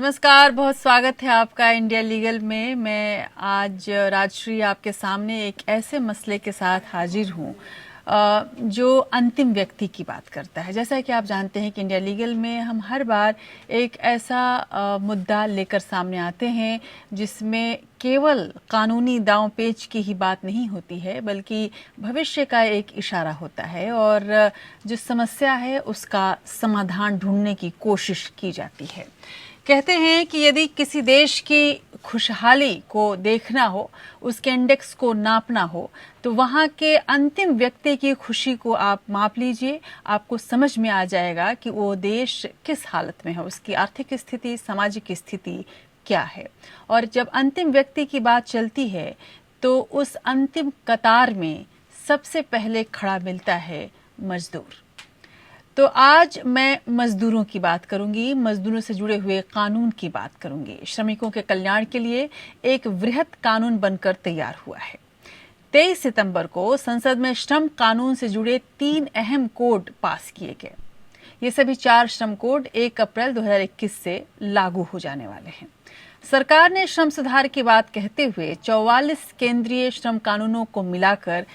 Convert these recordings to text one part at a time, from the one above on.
नमस्कार, बहुत स्वागत है आपका इंडिया लीगल में। मैं आज राजश्री आपके सामने एक ऐसे मसले के साथ हाजिर हूँ जो अंतिम व्यक्ति की बात करता है। जैसा कि आप जानते हैं कि इंडिया लीगल में हम हर बार एक ऐसा मुद्दा लेकर सामने आते हैं जिसमें केवल कानूनी दांव पेच की ही बात नहीं होती है, बल्कि भविष्य का एक इशारा होता है और जो समस्या है उसका समाधान ढूंढने की कोशिश की जाती है। कहते हैं कि यदि किसी देश की खुशहाली को देखना हो, उसके इंडेक्स को नापना हो, तो वहाँ के अंतिम व्यक्ति की खुशी को आप माप लीजिए। आपको समझ में आ जाएगा कि वो देश किस हालत में है, उसकी आर्थिक स्थिति, सामाजिक स्थिति क्या है। और जब अंतिम व्यक्ति की बात चलती है तो उस अंतिम कतार में सबसे पहले खड़ा मिलता है मजदूर। तो आज मैं मजदूरों की बात करूंगी, मजदूरों से जुड़े हुए कानून की बात करूंगी। श्रमिकों के कल्याण के लिए एक वृहद कानून बनकर तैयार हुआ है। 23 सितंबर को संसद में श्रम कानून से जुड़े 3 अहम कोड पास किए गए। ये सभी 4 श्रम कोड 1 अप्रैल 2021 से लागू हो जाने वाले हैं। सरकार ने श्रम सुधार की बात कहते हुए 44 केंद्रीय श्रम कानूनों को मिलाकर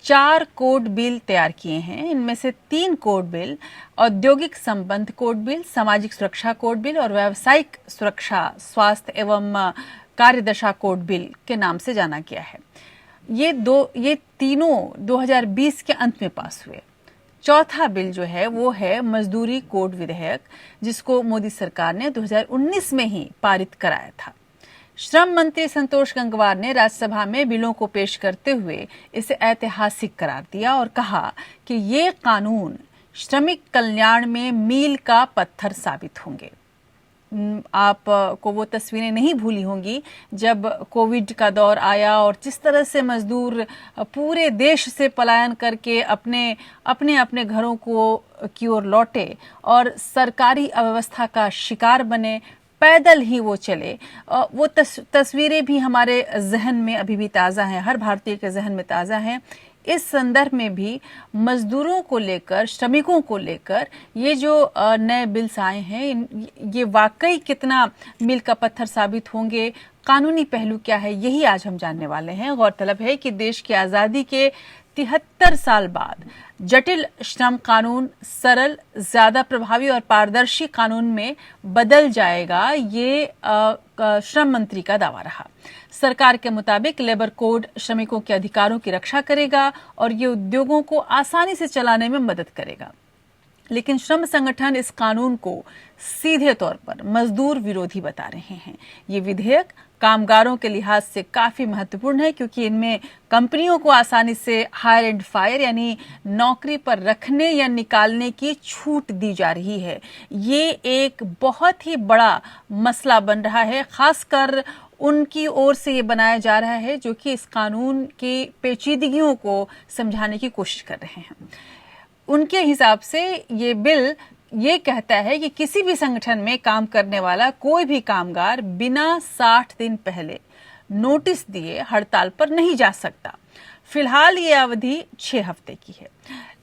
4 कोड बिल तैयार किए हैं। इनमें से 3 कोड बिल औद्योगिक संबंध कोड बिल, सामाजिक सुरक्षा कोड बिल और व्यावसायिक सुरक्षा, स्वास्थ्य एवं कार्यदशा कोड बिल के नाम से जाना गया है। ये तीनों 2020 के अंत में पास हुए। चौथा बिल जो है वो है मजदूरी कोड विधेयक, जिसको मोदी सरकार ने 2019 में ही पारित कराया था। श्रम मंत्री संतोष गंगवार ने राज्यसभा में बिलों को पेश करते हुए इसे ऐतिहासिक करार दिया और कहा कि ये कानून श्रमिक कल्याण में मील का पत्थर साबित होंगे। आपको वो तस्वीरें नहीं भूली होंगी जब कोविड का दौर आया और जिस तरह से मजदूर पूरे देश से पलायन करके अपने घरों की ओर लौटे और सरकारी अव्यवस्था का शिकार बने, पैदल ही वो चले। वो तस्वीरें भी हमारे जहन में अभी भी ताज़ा हैं, हर भारतीय के जहन में ताज़ा हैं। इस संदर्भ में भी मजदूरों को लेकर, श्रमिकों को लेकर ये जो नए बिल्स आए हैं, ये वाकई कितना मील का पत्थर साबित होंगे, कानूनी पहलू क्या है, यही आज हम जानने वाले हैं। गौरतलब है कि देश की आज़ादी के 73 साल बाद जटिल श्रम कानून सरल, ज्यादा प्रभावी और पारदर्शी कानून में बदल जाएगा, ये श्रम मंत्री का दावा रहा। सरकार के मुताबिक लेबर कोड श्रमिकों के अधिकारों की रक्षा करेगा और ये उद्योगों को आसानी से चलाने में मदद करेगा। लेकिन श्रम संगठन इस कानून को सीधे तौर पर मजदूर विरोधी बता रहे हैं। ये विधेयक कामगारों के लिहाज से काफी महत्वपूर्ण है, क्योंकि इनमें कंपनियों को आसानी से हायर एंड फायर यानी नौकरी पर रखने या निकालने की छूट दी जा रही है। ये एक बहुत ही बड़ा मसला बन रहा है, खासकर उनकी ओर से ये बनाया जा रहा है जो कि इस कानून की पेचीदगियों को समझाने की कोशिश कर रहे हैं। उनके हिसाब से ये बिल ये कहता है कि किसी भी संगठन में काम करने वाला कोई भी कामगार बिना 60 दिन पहले नोटिस दिए हड़ताल पर नहीं जा सकता। फिलहाल ये अवधि 6 हफ्ते की है।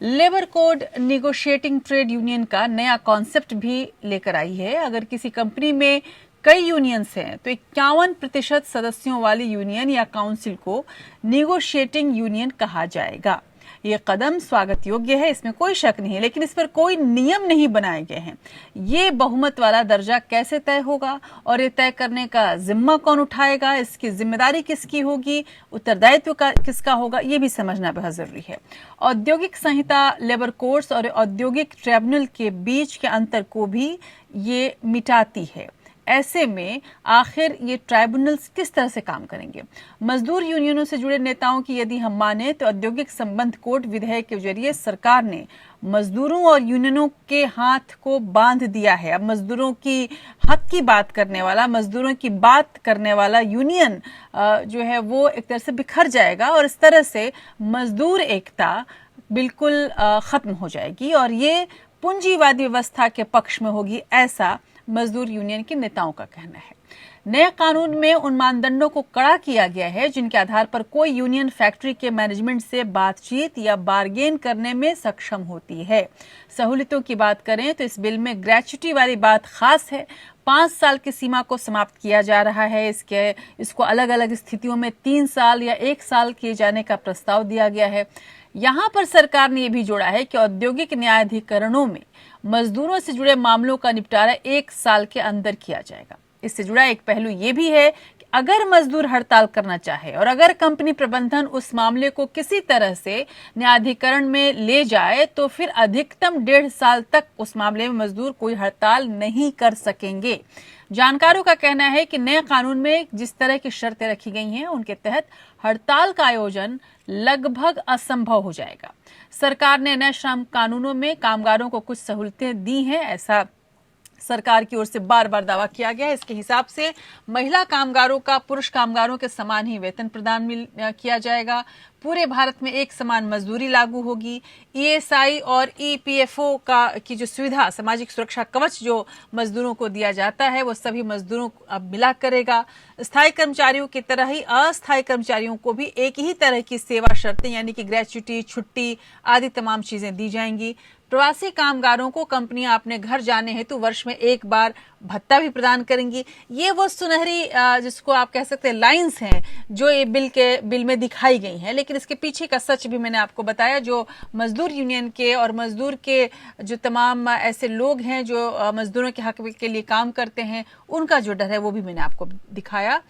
Labour code negotiating trade union का नया कॉन्सेप्ट भी लेकर आई है। अगर किसी कंपनी में कई यूनियंस हैं तो 51% सदस्यों वाली यूनियन या काउंसिल को निगोशिएटिंग यूनियन कहा जाएगा। ये कदम स्वागत योग्य है, इसमें कोई शक नहीं है, लेकिन इस पर कोई नियम नहीं बनाए गए हैं। ये बहुमत वाला दर्जा कैसे तय होगा और ये तय करने का जिम्मा कौन उठाएगा, इसकी जिम्मेदारी किसकी होगी, उत्तरदायित्व किसका होगा, ये भी समझना बहुत जरूरी है। औद्योगिक संहिता, लेबर कोड्स और औद्योगिक ट्रिब्यूनल के बीच के अंतर को भी ये मिटाती है। ऐसे में आखिर ये ट्राइब्यूनल्स किस तरह से काम करेंगे? मजदूर यूनियनों से जुड़े नेताओं की यदि हम माने तो औद्योगिक संबंध कोड विधेयक के जरिए सरकार ने मजदूरों और यूनियनों के हाथ को बांध दिया है। अब मजदूरों की हक की बात करने वाला, मजदूरों की बात करने वाला यूनियन जो है वो एक तरह से बिखर जाएगा और इस तरह से मजदूर एकता बिल्कुल खत्म हो जाएगी और ये पूंजीवादी व्यवस्था के पक्ष में होगी, ऐसा मजदूर यूनियन के नेताओं का कहना है। नए कानून में उन मानदंडों को कड़ा किया गया है जिनके आधार पर कोई यूनियन फैक्ट्री के मैनेजमेंट से बातचीत या बार्गेन करने में सक्षम होती है। सहूलियतों की बात करें तो इस बिल में ग्रेच्युटी वाली बात खास है। 5 साल की सीमा को समाप्त किया जा रहा है। इसको अलग अलग स्थितियों में 3 साल या 1 साल किए जाने का प्रस्ताव दिया गया है। यहां पर सरकार ने यह भी जोड़ा है कि औद्योगिक न्यायाधिकरणों में मजदूरों से जुड़े मामलों का निपटारा 1 साल के अंदर किया जाएगा। इससे जुड़ा एक पहलू ये भी है कि अगर मजदूर हड़ताल करना चाहे और अगर कंपनी प्रबंधन उस मामले को किसी तरह से न्यायाधिकरण में ले जाए तो फिर अधिकतम 1.5 साल तक उस मामले में मजदूर कोई हड़ताल नहीं कर सकेंगे। जानकारों का कहना है कि नए कानून में जिस तरह की शर्तें रखी गई हैं उनके तहत हड़ताल का आयोजन लगभग असंभव हो जाएगा। सरकार ने नए श्रम कानूनों में कामगारों को कुछ सहूलतें दी हैं, ऐसा सरकार की ओर से बार बार दावा किया गया है। इसके हिसाब से महिला कामगारों का पुरुष कामगारों के समान ही वेतन प्रदान किया जाएगा। पूरे भारत में एक समान मजदूरी लागू होगी। ईएसआई और ईपीएफओ की जो सुविधा, सामाजिक सुरक्षा कवच जो मजदूरों को दिया जाता है, वो सभी मजदूरों को अब मिला करेगा। स्थायी कर्मचारियों की तरह ही अस्थायी कर्मचारियों को भी एक ही तरह की सेवा शर्तें यानी कि ग्रेच्युटी, छुट्टी आदि तमाम चीजें दी जाएंगी। प्रवासी कामगारों को कंपनियां अपने घर जाने हेतु वर्ष में एक बार भत्ता भी प्रदान करेंगी। ये वो सुनहरी जिसको आप कह सकते हैं लाइंस हैं जो ये बिल में दिखाई गई हैं, लेकिन इसके पीछे का सच भी मैंने आपको बताया। जो मजदूर यूनियन के और मजदूर के जो तमाम ऐसे लोग हैं जो मजदूरों के हक के लिए काम करते हैं, उनका जो डर है वो भी मैंने आपको दिखाया।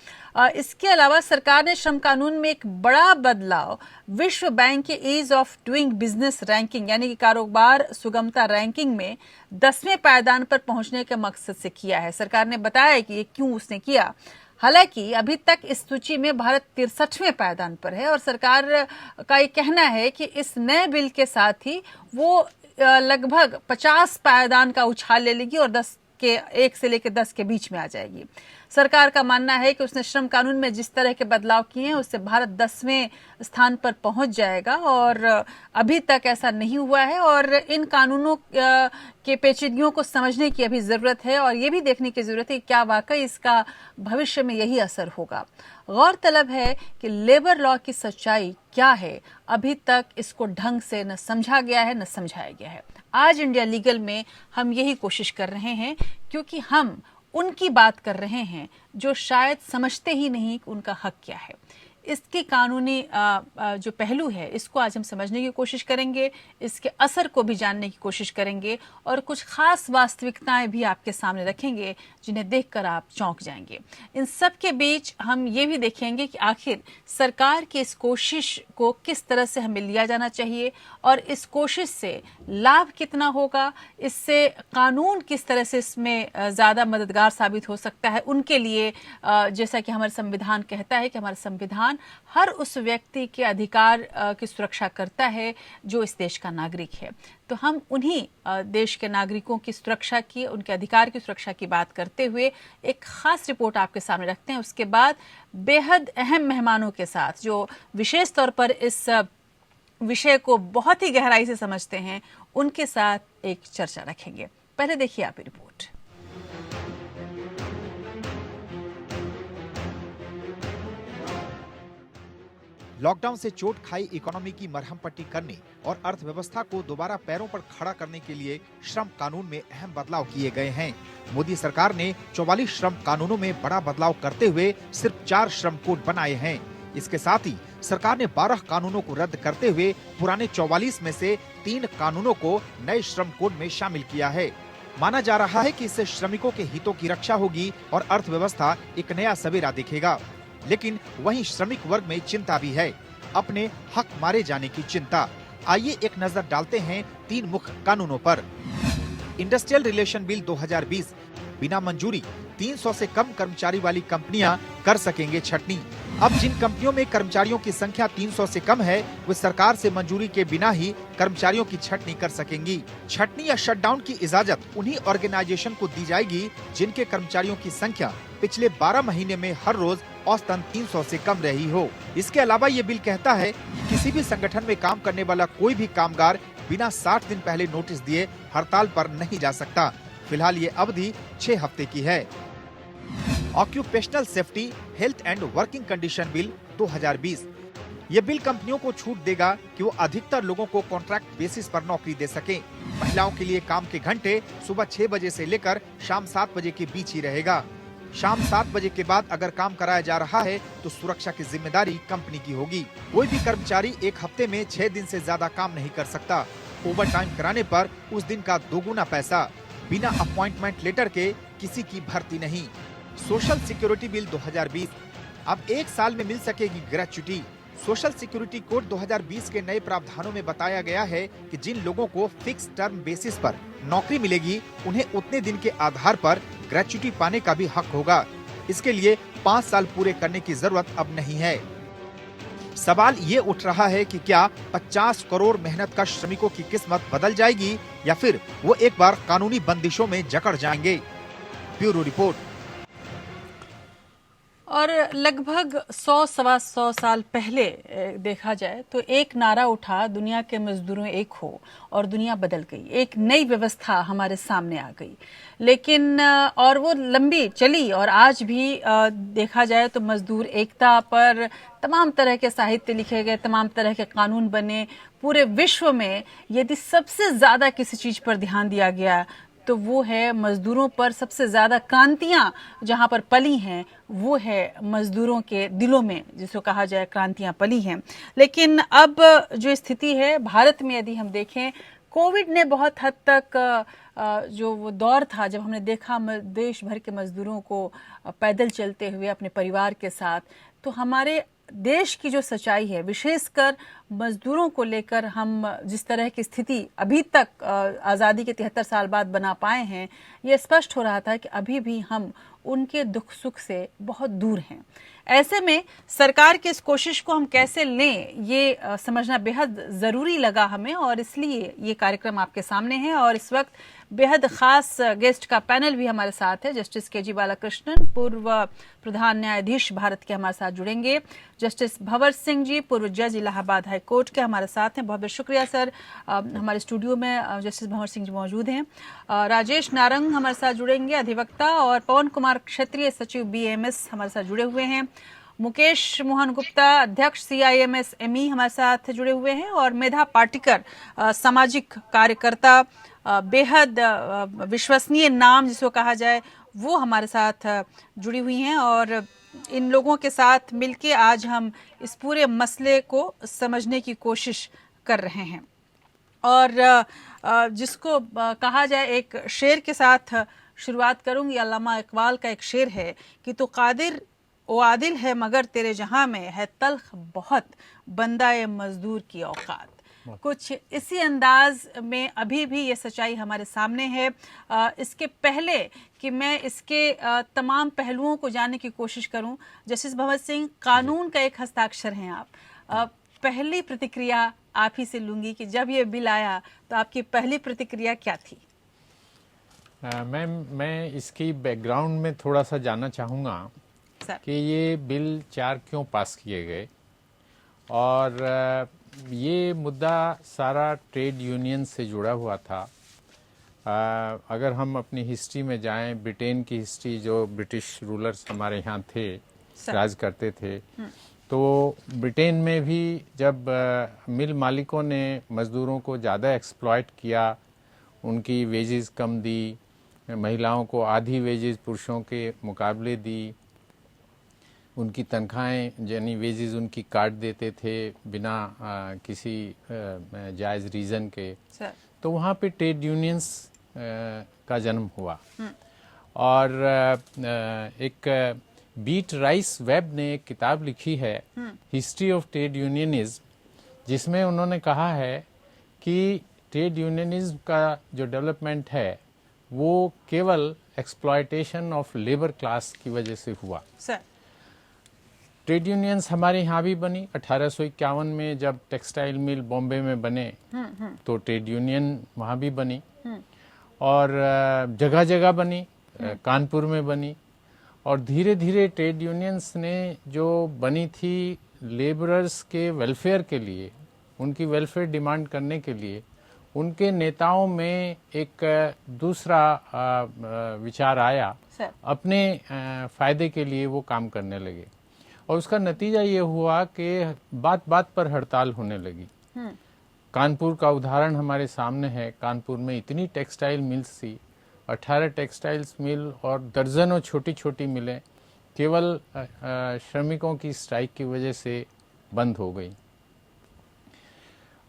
इसके अलावा सरकार ने श्रम कानून में एक बड़ा बदलाव विश्व बैंक के ease of doing business ranking यानी कि कारोबार सुगमता रैंकिंग में 10वें पायदान पर पहुंचने के मकसद से किया है। सरकार ने बताया कि ये क्यों उसने किया। हालांकि अभी तक इस सूची में भारत 63वें पायदान पर है और सरकार का ये कहना है कि इस नए बिल के साथ ही वो लगभग 50 पायदान का उछाल ले लेगी और 1 से लेकर 10 के बीच में आ जाएगी। सरकार का मानना है कि उसने श्रम कानून में जिस तरह के बदलाव किए हैं उससे भारत 10वें स्थान पर पहुंच जाएगा और अभी तक ऐसा नहीं हुआ है और इन कानूनों के पेचीदगियों को समझने की अभी जरूरत है और ये भी देखने की जरूरत है कि क्या वाकई इसका भविष्य में यही असर होगा। गौरतलब है कि लेबर लॉ की सच्चाई क्या है, अभी तक इसको ढंग से न समझा गया है न समझाया गया है। आज इंडिया लीगल में हम यही कोशिश कर रहे हैं क्योंकि हम उनकी बात कर रहे हैं जो शायद समझते ही नहीं कि उनका हक क्या है। इसकी कानूनी जो पहलू है इसको आज हम समझने की कोशिश करेंगे, इसके असर को भी जानने की कोशिश करेंगे और कुछ खास वास्तविकताएं भी आपके सामने रखेंगे जिन्हें देखकर आप चौंक जाएंगे। इन सब के बीच हम ये भी देखेंगे कि आखिर सरकार की इस कोशिश को किस तरह से हमें लिया जाना चाहिए और इस कोशिश से लाभ कितना होगा, इससे कानून किस तरह से इसमें ज़्यादा मददगार साबित हो सकता है उनके लिए। जैसा कि हमारा संविधान कहता है कि हमारा संविधान हर उस व्यक्ति के अधिकार की सुरक्षा करता है जो इस देश का नागरिक है। तो हम उन्हीं देश के नागरिकों की सुरक्षा की, उनके अधिकार की सुरक्षा की बात करते हुए एक खास रिपोर्ट आपके सामने रखते हैं। उसके बाद बेहद अहम मेहमानों के साथ जो विशेष तौर पर इस विषय को बहुत ही गहराई से समझते हैं, उनके साथ एक चर्चा रखेंगे। पहले देखिए आप रिपोर्ट। लॉकडाउन से चोट खाई इकोनॉमी की मरहम पट्टी करने और अर्थव्यवस्था को दोबारा पैरों पर खड़ा करने के लिए श्रम कानून में अहम बदलाव किए गए हैं। मोदी सरकार ने 44 श्रम कानूनों में बड़ा बदलाव करते हुए सिर्फ 4 श्रम कोड बनाए हैं। इसके साथ ही सरकार ने 12 कानूनों को रद्द करते हुए पुराने 44 में से 3 कानूनों को नए श्रम कोड में शामिल किया है। माना जा रहा है कि इससे श्रमिकों के हितों की रक्षा होगी और अर्थव्यवस्था एक नया सवेरा देखेगा। लेकिन वहीं श्रमिक वर्ग में चिंता भी है, अपने हक मारे जाने की चिंता। आइए एक नजर डालते हैं 3 मुख्य कानूनों पर। इंडस्ट्रियल रिलेशन बिल 2020, बिना मंजूरी 300 से कम कर्मचारी वाली कंपनियां कर सकेंगे छटनी। अब जिन कंपनियों में कर्मचारियों की संख्या 300 से कम है, वे सरकार से मंजूरी के बिना ही कर्मचारियों की छटनी कर सकेंगी। छटनी या शटडाउन की इजाजत उन्हीं ऑर्गेनाइजेशन को दी जाएगी जिनके कर्मचारियों की संख्या पिछले 12 महीने में हर रोज औसतन 300 से कम रही हो। इसके अलावा ये बिल कहता है कि किसी भी संगठन में काम करने वाला कोई भी कामगार बिना 60 दिन पहले नोटिस दिए हड़ताल पर नहीं जा सकता। फिलहाल ये अवधि 6 हफ्ते की है। Occupational safety, health and working condition bill 2020, ये बिल कंपनियों को छूट देगा कि वो अधिकतर लोगों को कॉन्ट्रैक्ट बेसिस पर नौकरी दे सकें। महिलाओं के लिए काम के घंटे सुबह 6 बजे से लेकर शाम 7 बजे के बीच ही रहेगा। शाम 7 बजे के बाद अगर काम कराया जा रहा है तो सुरक्षा की जिम्मेदारी कंपनी की होगी। कोई भी कर्मचारी एक हफ्ते में 6 दिन से ज्यादा काम नहीं कर सकता। ओवर टाइम कराने पर उस दिन का दोगुना पैसा। बिना अपॉइंटमेंट लेटर के किसी की भर्ती नहीं। सोशल सिक्योरिटी बिल 2020, अब 1 साल में मिल सकेगी ग्रेच्युटी। सोशल सिक्योरिटी कोड 2020 के नए प्रावधानों में बताया गया है कि जिन लोगों को फिक्स टर्म बेसिस पर नौकरी मिलेगी उन्हें उतने दिन के आधार पर ग्रेच्युटी पाने का भी हक होगा। इसके लिए 5 साल पूरे करने की जरूरत अब नहीं है। सवाल ये उठ रहा है कि क्या 50 करोड़ मेहनत कश श्रमिकों की किस्मत बदल जाएगी या फिर वो एक बार कानूनी बंदिशों में जकड़ जाएंगे। Bureau report. और लगभग 100-125 साल पहले देखा जाए तो एक नारा उठा, दुनिया के मजदूरों एक हो, और दुनिया बदल गई। एक नई व्यवस्था हमारे सामने आ गई, लेकिन और वो लंबी चली और आज भी देखा जाए तो मजदूर एकता पर तमाम तरह के साहित्य लिखे गए, तमाम तरह के कानून बने। पूरे विश्व में यदि सबसे ज्यादा किसी चीज पर ध्यान दिया गया तो वो है मजदूरों पर। सबसे ज्यादा क्रांतियां जहां पर पली हैं वो है मजदूरों के दिलों में, जिसको कहा जाए क्रांतियां पली हैं। लेकिन अब जो स्थिति है भारत में, यदि हम देखें, कोविड ने बहुत हद तक जो वो दौर था जब हमने देखा देश भर के मजदूरों को पैदल चलते हुए अपने परिवार के साथ, तो हमारे देश की जो सच्चाई है, विशेषकर मजदूरों को लेकर हम जिस तरह की स्थिति अभी तक आज़ादी के 73 साल बाद बना पाए हैं, ये स्पष्ट हो रहा था कि अभी भी हम उनके दुख सुख से बहुत दूर हैं। ऐसे में सरकार की इस कोशिश को हम कैसे लें, ये समझना बेहद ज़रूरी लगा हमें, और इसलिए ये कार्यक्रम आपके सामने है। और इस वक्त बेहद खास गेस्ट का पैनल भी हमारे साथ है। जस्टिस के जी बालाकृष्णन, पूर्व प्रधान न्यायाधीश भारत के, हमारे साथ जुड़ेंगे। जस्टिस भंवर सिंह जी, पूर्व जज इलाहाबाद हाई कोर्ट के, हमारे साथ हैं। बहुत बहुत शुक्रिया सर, हमारे स्टूडियो में जस्टिस भंवर सिंह जी मौजूद हैं। राजेश नारंग हमारे साथ जुड़ेंगे, अधिवक्ता, और पवन कुमार क्षेत्रीय सचिव BAMS हमारे साथ जुड़े हुए हैं। मुकेश मोहन गुप्ता, अध्यक्ष CIMS ME हमारे साथ जुड़े हुए हैं। और मेधा पाटिकर, सामाजिक कार्यकर्ता, बेहद विश्वसनीय नाम जिसको कहा जाए, वो हमारे साथ जुड़ी हुई हैं। और इन लोगों के साथ मिलके आज हम इस पूरे मसले को समझने की कोशिश कर रहे हैं। और जिसको कहा जाए, एक शेर के साथ शुरुआत करूंगी। अल्लामा इकबाल का एक शेर है कि तो कादिर ओ आदिल है मगर तेरे जहां में है तल्ख बहुत बंदाए मजदूर की औकात। कुछ इसी अंदाज में अभी भी ये सच्चाई हमारे सामने है। इसके पहले कि मैं इसके तमाम पहलुओं को जानने की कोशिश करूं, जस्टिस भंवर सिंह, कानून का एक हस्ताक्षर हैं आप। पहली प्रतिक्रिया आप ही से लूंगी कि जब ये बिल आया तो आपकी पहली प्रतिक्रिया क्या थी? मैम, मैं इसकी बैकग्राउंड में थोड़ा सा जानना चाहूँगा कि ये बिल 4 क्यों पास किए गए। और ये मुद्दा सारा ट्रेड यूनियन से जुड़ा हुआ था। अगर हम अपनी हिस्ट्री में जाएं, ब्रिटेन की हिस्ट्री, जो ब्रिटिश रूलर्स हमारे यहाँ थे, राज करते थे, तो ब्रिटेन में भी जब मिल मालिकों ने मज़दूरों को ज़्यादा एक्सप्लॉइट किया, उनकी वेजेस कम दी, महिलाओं को आधी वेजेस पुरुषों के मुकाबले दी, उनकी तनख्वाहें यानी वेजेस उनकी काट देते थे बिना किसी जायज़ रीज़न के, तो वहाँ पे ट्रेड यूनियंस का जन्म हुआ। और एक बीट राइस वेब ने एक किताब लिखी है, हिस्ट्री ऑफ ट्रेड यूनियनिज्म, जिसमें उन्होंने कहा है कि ट्रेड यूनियनिज्म का जो डेवलपमेंट है वो केवल एक्सप्लॉयटेशन ऑफ लेबर क्लास की वजह से हुआ। ट्रेड यूनियंस हमारे यहाँ भी बनी 1851 में, जब टेक्सटाइल मिल बॉम्बे में बने तो ट्रेड यूनियन वहाँ भी बनी, और जगह जगह बनी, कानपुर में बनी। और धीरे धीरे ट्रेड यूनियंस ने जो बनी थी लेबरर्स के वेलफेयर के लिए, उनकी वेलफेयर डिमांड करने के लिए, उनके नेताओं में एक दूसरा विचार आया, अपने फायदे के लिए वो काम करने लगे। और उसका नतीजा ये हुआ कि बात बात पर हड़ताल होने लगी। कानपुर का उदाहरण हमारे सामने है। कानपुर में इतनी टेक्सटाइल मिल्स थी, 18 टेक्सटाइल्स मिल और दर्जनों छोटी छोटी मिलें केवल श्रमिकों की स्ट्राइक की वजह से बंद हो गई।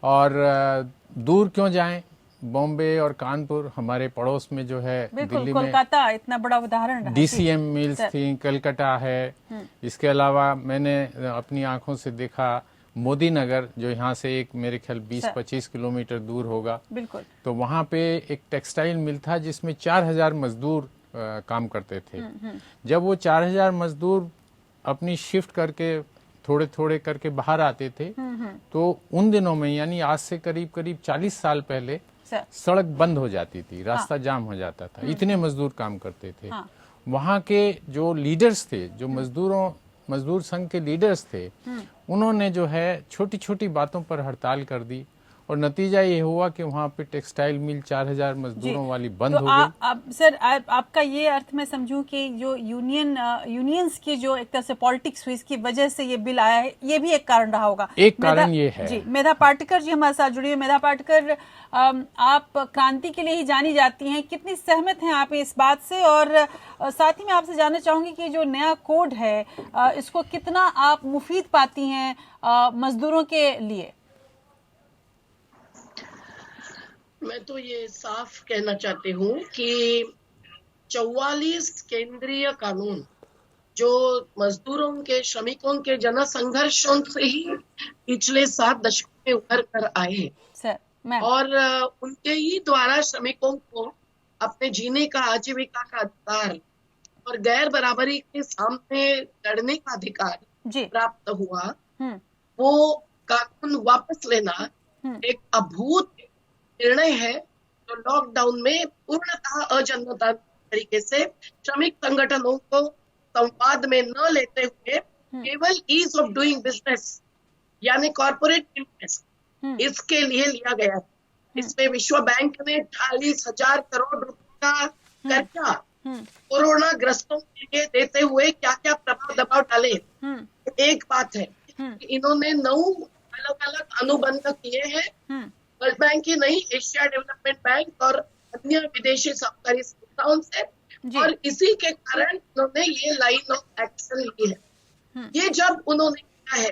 और दूर क्यों जाएं, बॉम्बे और कानपुर हमारे पड़ोस में जो है, दिल्ली में कोलकाता इतना बड़ा उदाहरण रहा। DCM मिल्स थी, कलकत्ता है। इसके अलावा मैंने अपनी आंखों से देखा मोदी नगर, जो यहाँ से एक मेरे ख्याल 20-25 किलोमीटर दूर होगा, बिल्कुल, तो वहाँ पे एक टेक्सटाइल मिल था जिसमें 4000 मजदूर काम करते थे। जब वो 4000 मजदूर अपनी शिफ्ट करके थोड़े थोड़े करके बाहर आते थे, तो उन दिनों में यानी आज से करीब करीब 40 साल पहले सड़क बंद हो जाती थी, रास्ता जाम हो जाता था, इतने मजदूर काम करते थे। वहाँ के जो लीडर्स थे, जो मजदूर संघ के लीडर्स थे, उन्होंने जो है छोटी छोटी बातों पर हड़ताल कर दी और नतीजा ये हुआ कि वहाँ पे टेक्सटाइल मिल 4000 मजदूरों वाली बंद हो गई। सर आपका ये अर्थ मैं समझूं कि जो यूनियंस की जो एक तरह से पॉलिटिक्स हुई, इसकी वजह से ये बिल आया है, ये भी एक कारण रहा होगा। एक कारण ये है जी। मेधा पाटकर जी हमारे साथ जुड़ी हुई। मेधा पाटकर, आप क्रांति के लिए ही जानी जाती हैं, कितनी सहमत हैं आप इस बात से? और साथ ही मैं आपसे जानना चाहूंगी कि जो नया कोड है, इसको कितना आप मुफीद पाती हैं मजदूरों के लिए? मैं तो ये साफ कहना चाहती हूँ कि 44 केंद्रीय कानून जो मजदूरों के, श्रमिकों के जन संघर्षों से ही पिछले 7 दशकों में उभर कर आए और उनके ही द्वारा श्रमिकों को अपने जीने का, आजीविका का अधिकार और गैर बराबरी के सामने लड़ने का अधिकार प्राप्त हुआ। वो कानून वापस लेना एक अभूत निर्णय है, जो लॉकडाउन में पूर्णतः अजनता तरीके से श्रमिक संगठनों को संवाद में न लेते हुए केवल ईज ऑफ डूइंग बिजनेस यानी कॉर्पोरेट इंटरेस्ट, इसके लिए लिया गया है। इसमें विश्व बैंक ने 48,000 करोड़ रुपए का कर्जा कोरोना ग्रस्तों के लिए देते हुए क्या क्या प्रभाव दबाव डाले। एक बात है, इन्होंने 9 अलग अलग अनुबंध किए हैं, वर्ल्ड बैंक ही नहीं, एशिया डेवलपमेंट बैंक और अन्य विदेशी सहकारी संस्थाओं से, और इसी के कारण उन्होंने ये लाइन ऑफ एक्शन ली है। ये जब उन्होंने किया है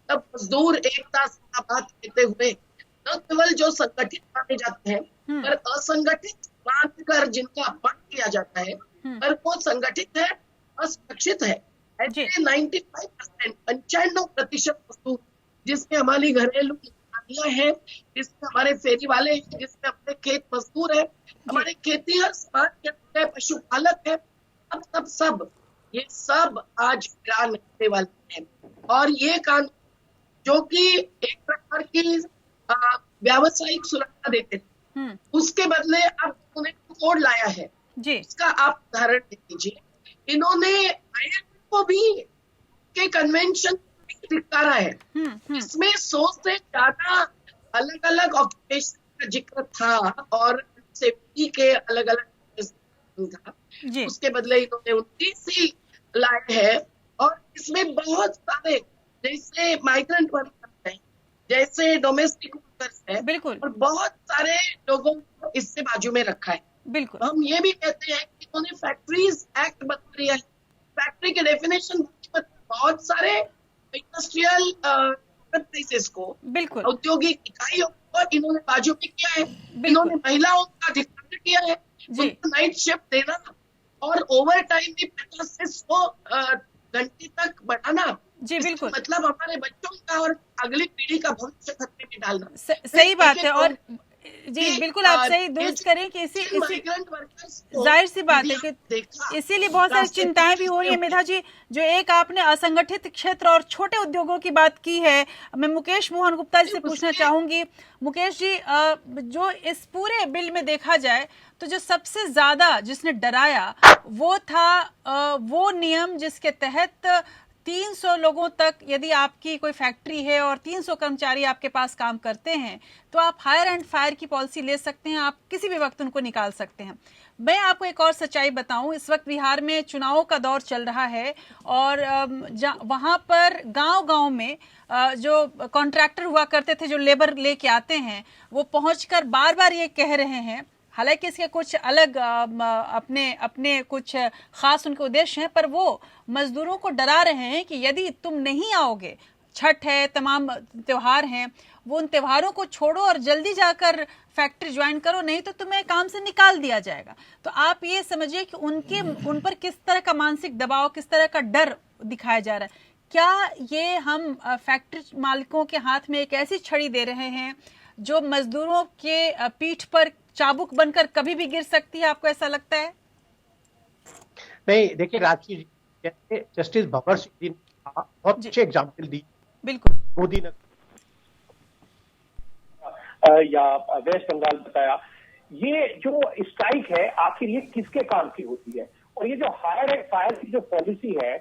तब मजदूर एकता से बात कहते हुए न केवल जो संगठित माने जाते हैं पर असंगठित मानकर जिनका अपमान किया जाता है, पर वो संगठित है, असुरक्षित है, ऐसे 95% मजदूर, जिसमें हमारी घरेलू है, जिसमें हमारे फेरी वाले हैं, जिसमें अपने खेत मजदूर है, हमारे खेतीहर समाज के पशुपालक है, अब सब ये सब आज गिरान होने वाले हैं। और ये कानून जो कि एक प्रकार की व्यावसायिक सुरक्षा देते थे, उसके बदले अब उन्होंने कोड लाया है। इसका आप उदाहरण दे दीजिए। इन्होंने को भी के कन्वेंशन धिक्कारा है। इसमें 100 से ज्यादा अलग अलग ऑक्यूपेशन का जिक्र था और सेफ्टी के अलग अलग था। उसके बदले इन्होंने 29 ही लाए हैं और इसमें बहुत सारे, जैसे माइग्रेंट वर्कर्स हैं, जैसे डोमेस्टिक वर्कर्स हैं, और बहुत सारे लोगों को इससे बाजू में रखा है। बिल्कुल। हम ये भी कहते हैं कि इन्होंने फैक्ट्रीज एक्ट बता दिया है। फैक्ट्री के डेफिनेशन बहुत सारे इंडस्ट्रियल एंटरप्राइजेस को, औद्योगिक इकाइयों को इन्होंने बाजू में किया है। इन्होंने महिलाओं का अधिकार किया है, उनको नाइट शिफ्ट देना और ओवर टाइम भी 50 से 100 घंटे तक बढ़ाना। बिल्कुल। मतलब हमारे बच्चों का और अगली पीढ़ी का भविष्य खतरे में डालना। सही बात है। और जी बिल्कुल, आप सही दुरुस्त करें कि इसी जाहिर सी बात है कि इसीलिए बहुत सारी चिंताएं भी हो रही है। मेधा जी, जो एक आपने असंगठित क्षेत्र और छोटे उद्योगों की बात की है, मैं मुकेश मोहन गुप्ता जी से पूछना चाहूंगी। मुकेश जी, जो इस पूरे बिल में देखा जाए तो जो सबसे ज्यादा जिसने डराया वो था वो नियम जिसके तहत 300 लोगों तक, यदि आपकी कोई फैक्ट्री है और 300 कर्मचारी आपके पास काम करते हैं, तो आप हायर एंड फायर की पॉलिसी ले सकते हैं, आप किसी भी वक्त उनको निकाल सकते हैं। मैं आपको एक और सच्चाई बताऊं, इस वक्त बिहार में चुनावों का दौर चल रहा है और वहां पर गांव-गांव में जो कॉन्ट्रैक्टर हुआ करते थे, जो लेबर लेके आते हैं, वो पहुंचकर बार-बार ये कह रहे हैं, हालांकि इसके कुछ अलग अपने अपने कुछ खास उनके उद्देश्य हैं, पर वो मजदूरों को डरा रहे हैं कि यदि तुम नहीं आओगे, छठ है, तमाम त्योहार हैं, वो उन त्योहारों को छोड़ो और जल्दी जाकर फैक्ट्री ज्वाइन करो, नहीं तो तुम्हें काम से निकाल दिया जाएगा। तो आप ये समझिए कि उन पर किस तरह का मानसिक दबाव, किस तरह का डर दिखाया जा रहा है। क्या ये हम फैक्ट्री मालिकों के हाथ में एक ऐसी छड़ी दे रहे हैं जो मजदूरों के पीठ पर चाबुक बनकर कभी भी गिर सकती है? आपको ऐसा लगता है? नहीं, देखिए राजश्री जी, जैसे जस्टिस भवर सिंह जी ने बहुत अच्छे एग्जाम्पल दी, बिल्कुल मोदी ने या वेस्ट बंगाल बताया, ये जो स्ट्राइक है आखिर ये किसके काम की होती है? और ये जो हायर एंड फायर की जो पॉलिसी है,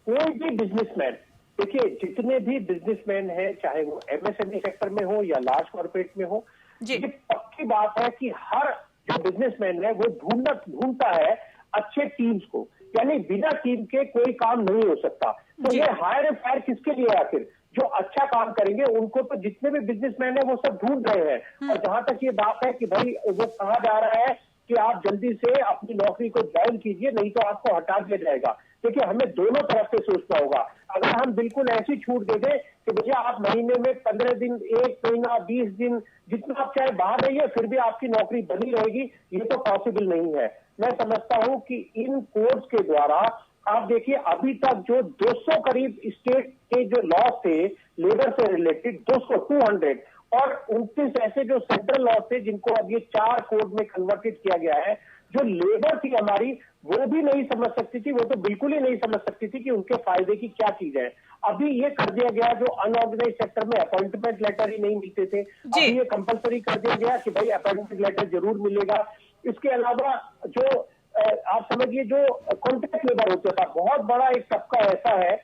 कोई भी बिजनेसमैन, देखिए जितने भी बिजनेसमैन हैं, चाहे वो एमएसएमई सेक्टर में हो या लार्ज कॉर्पोरेट में हो, ये पक्की बात है कि हर जो बिजनेसमैन है वो ढूंढता है अच्छे टीम्स को, यानी बिना टीम के कोई काम नहीं हो सकता। तो ये हायर एंड फायर किसके लिए आखिर? जो अच्छा काम करेंगे उनको तो जितने भी बिजनेसमैन है वो सब ढूंढ रहे हैं। और जहां तक ये बात है कि भाई वो कहा जा रहा है कि आप जल्दी से अपनी नौकरी को ज्वाइन कीजिए, नहीं तो आपको हटा दिया जाएगा। देखिए हमें दोनों तरफ से सोचना होगा। अगर हम बिल्कुल ऐसी छूट दे दें कि भैया आप महीने में 15 दिन, 1 महीना, 20 दिन, जितना आप चाहे बाहर रहिए, फिर भी आपकी नौकरी बनी रहेगी, ये तो पॉसिबल नहीं है। मैं समझता हूं कि इन कोड्स के द्वारा आप देखिए अभी तक जो 200 करीब स्टेट के जो लॉ थे लेबर से रिलेटेड, 200 और 29 ऐसे जो सेंट्रल लॉ थे जिनको अब ये 4 कोड में कन्वर्टेड किया गया है, जो लेबर थी हमारी वो भी नहीं समझ सकती थी, वो तो बिल्कुल ही नहीं समझ सकती थी कि उनके फायदे की क्या चीज है। अभी ये कर दिया गया, जो अनऑर्गेनाइज सेक्टर में अपॉइंटमेंट लेटर ही नहीं मिलते थे, अभी ये कंपलसरी कर दिया गया कि भाई अपॉइंटमेंट लेटर जरूर मिलेगा। इसके अलावा जो आप समझिए जो कॉन्ट्रैक्ट लेबर होता था, बहुत बड़ा एक तबका ऐसा है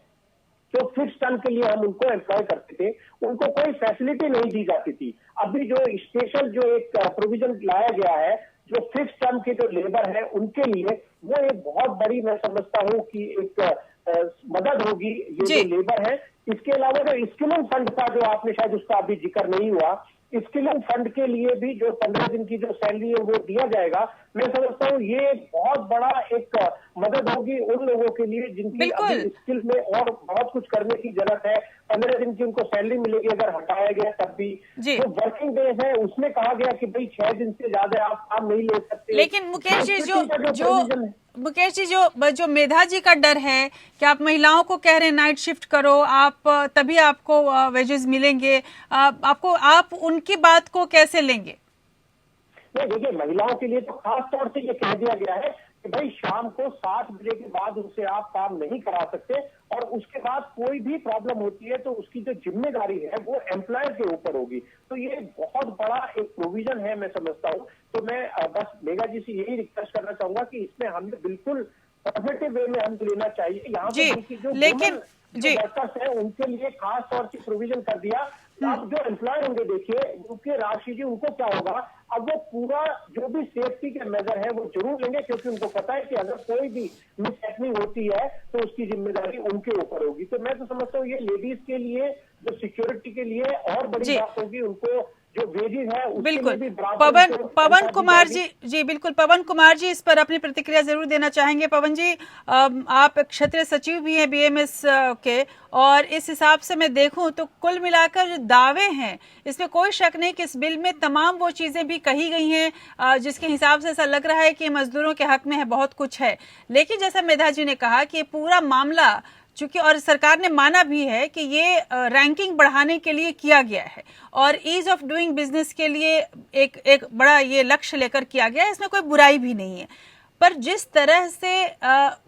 जो फिक्स टर्म के लिए हम उनको एम्प्लॉय करते थे, उनको कोई फैसिलिटी नहीं दी जाती थी। अभी जो स्पेशल जो एक प्रोविजन लाया गया है, जो फिक्स टर्म के जो लेबर है उनके लिए, वो एक बहुत बड़ी मैं समझता हूँ कि एक मदद होगी ये जो लेबर है। इसके अलावा जो स्किलिंग फंड का जो आपने शायद उसका अभी जिक्र नहीं हुआ, स्किलिंग फंड के लिए भी जो 15 दिन की जो सैलरी है वो दिया जाएगा। मैं समझता हूँ ये बहुत बड़ा एक मदद होगी उन लोगों के लिए जिनकी अभी स्किल में और बहुत कुछ करने की जरूरत है। 15 दिन की उनको सैलरी मिलेगी अगर हटाया गया तब भी। जो वर्किंग डेज है उसमें कहा गया कि भाई 6 दिन से ज्यादा आप काम नहीं ले सकते। लेकिन मुकेश जी जो मेधा जी का डर है कि आप महिलाओं को कह रहे हैं नाइट शिफ्ट करो, आप तभी आपको वेजेस मिलेंगे, आप उनकी बात को कैसे लेंगे? नहीं देखिए, महिलाओं के लिए तो खास तौर से ये कह दिया गया है कि भाई शाम को 7 बजे के बाद उनसे आप काम नहीं करा सकते, और उसके बाद कोई भी प्रॉब्लम होती है तो उसकी जो जिम्मेदारी है वो एम्प्लॉयर के ऊपर होगी। तो ये बहुत बड़ा एक प्रोविजन है मैं समझता हूँ। तो मैं बस मेघा जी से यही रिक्वेस्ट करना चाहूंगा कि इसमें हमें बिल्कुल पॉजिटिव वे में हम लेना चाहिए। यहाँ पे जो वर्कर्स है उनके लिए खास तौर से प्रोविजन कर दिया। अब जो एम्प्लॉयर होंगे, देखिए उनके राशि जी उनको क्या होगा, अब वो पूरा जो भी सेफ्टी के मेजर है वो जरूर लेंगे, क्योंकि उनको पता है कि अगर कोई भी मिसहैपनिंग होती है तो उसकी जिम्मेदारी उनके ऊपर होगी। तो मैं तो समझता हूँ ये लेडीज के लिए जो सिक्योरिटी के लिए और बड़ी बात होगी। उनको जो वेजेस है बिल्कुल पवन कुमार जी बिल्कुल पवन कुमार जी इस पर अपनी प्रतिक्रिया जरूर देना चाहेंगे। पवन जी, आप क्षेत्रीय सचिव भी हैं बीएमएस के, और इस हिसाब से मैं देखूं तो कुल मिलाकर जो दावे हैं इसमें कोई शक नहीं कि इस बिल में तमाम वो चीजें भी कही गई हैं जिसके हिसाब से ऐसा लग रहा है कि मजदूरों के हक में है, बहुत कुछ है। लेकिन जैसा मेधा जी ने कहा कि पूरा मामला चूंकि, और सरकार ने माना भी है कि ये रैंकिंग बढ़ाने के लिए किया गया है और ईज ऑफ डूइंग बिजनेस के लिए एक बड़ा ये लक्ष्य लेकर किया गया है, इसमें कोई बुराई भी नहीं है। पर जिस तरह से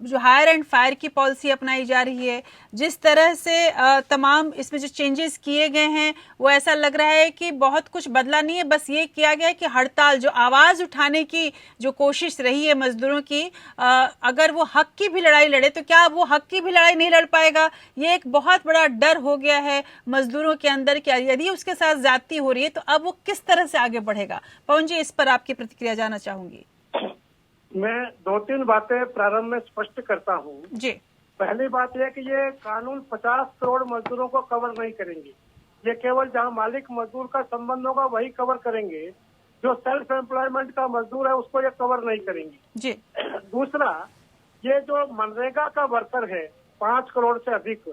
जो हायर एंड फायर की पॉलिसी अपनाई जा रही है, जिस तरह से तमाम इसमें जो चेंजेस किए गए हैं, वो ऐसा लग रहा है कि बहुत कुछ बदला नहीं है। बस ये किया गया है कि हड़ताल, जो आवाज उठाने की जो कोशिश रही है मजदूरों की, अगर वो हक की भी लड़ाई लड़े तो क्या वो हक की भी लड़ाई नहीं लड़ पाएगा? ये एक बहुत बड़ा डर हो गया है मजदूरों के अंदर कि यदि उसके साथ ज्यादती हो रही है तो अब वो किस तरह से आगे बढ़ेगा। पवन जी, इस पर आपकी प्रतिक्रिया जानना चाहूंगी। मैं 2-3 बातें प्रारंभ में स्पष्ट करता हूँ। जी। पहली बात यह कि ये कानून 50 करोड़ मजदूरों को कवर नहीं करेंगे। ये केवल जहाँ मालिक मजदूर का संबंध होगा वही कवर करेंगे। जो सेल्फ एम्प्लॉयमेंट का मजदूर है उसको ये कवर नहीं करेंगे। जी। दूसरा, ये जो मनरेगा का वर्कर है 5 करोड़ से अधिक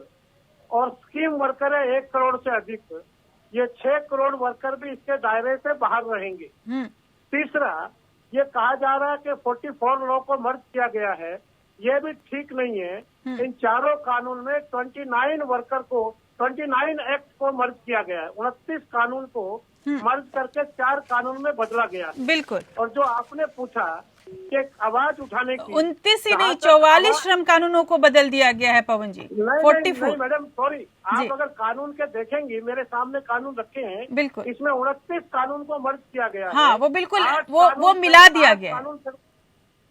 और स्कीम वर्कर है 1 करोड़ से अधिक, ये 6 करोड़ वर्कर भी इसके दायरे से बाहर रहेंगे। तीसरा, ये कहा जा रहा है कि 44 लॉ को मर्ज किया गया है, ये भी ठीक नहीं है। इन चारों कानून में 29 एक्ट को मर्ज किया गया है, 29 कानून को मर्ज करके 4 कानून में बदला गया है। बिल्कुल। और जो आपने पूछा कि आवाज उठाने की, 29 ही नहीं 44 श्रम कानूनों को बदल दिया गया है पवन जी। 44 नहीं मैडम, सॉरी, आप अगर कानून के देखेंगे, मेरे सामने कानून रखे हैं, बिल्कुल, इसमें 29 कानून को मर्ज किया गया है। हाँ, वो बिल्कुल वो मिला दिया गया।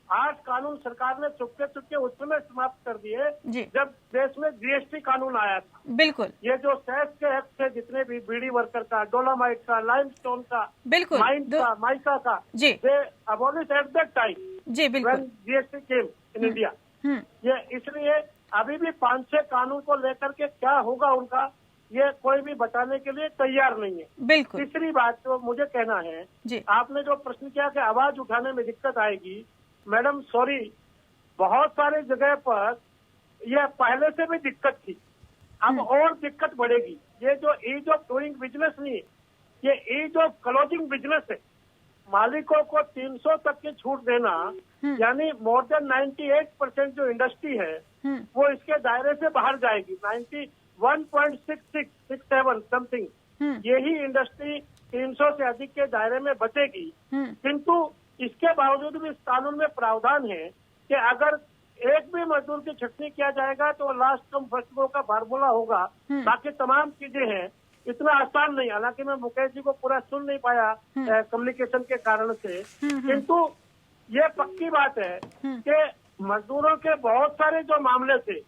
8 कानून सरकार ने चुपके चुपके उस समय समाप्त कर दिए जब देश में जीएसटी कानून आया था। बिल्कुल। ये जो सेस के एक्ट थे, जितने भी बीड़ी वर्कर का, डोलामाइट का, लाइमस्टोन का, बिल्कुल, माइन का, माइका का, जी, दे अबॉलिश एट दैट टाइम, जी, बिल्कुल, जीएसटी केम इन इंडिया। ये इसलिए अभी भी 5-6 कानून को लेकर के क्या होगा उनका, ये कोई भी बताने के लिए तैयार नहीं है। बिल्कुल। तीसरी बात जो मुझे कहना है, आपने जो प्रश्न किया कि आवाज उठाने में दिक्कत आएगी, मैडम सॉरी, बहुत सारी जगह पर यह पहले से भी दिक्कत थी, अब और दिक्कत बढ़ेगी। ये जो ईज ऑफ डूइंग बिजनेस नहीं है, ये ईज ऑफ क्लोजिंग बिजनेस है। मालिकों को 300 तक की छूट देना, यानी मोर देन 98% जो इंडस्ट्री है वो इसके दायरे से बाहर जाएगी। 91.6667 समथिंग यही इंडस्ट्री 300 से अधिक के दायरे में बचेगी। किंतु इसके बावजूद भी इस कानून में प्रावधान है कि अगर एक भी मजदूर की छटनी किया जाएगा तो लास्ट कम फर्स्ट गो का फार्मूला होगा। बाकी तमाम चीजें हैं, इतना आसान नहीं। हालांकि मैं मुकेश जी को पूरा सुन नहीं पाया कम्युनिकेशन के कारण से, किंतु ये पक्की बात है कि मजदूरों के बहुत सारे जो मामले थे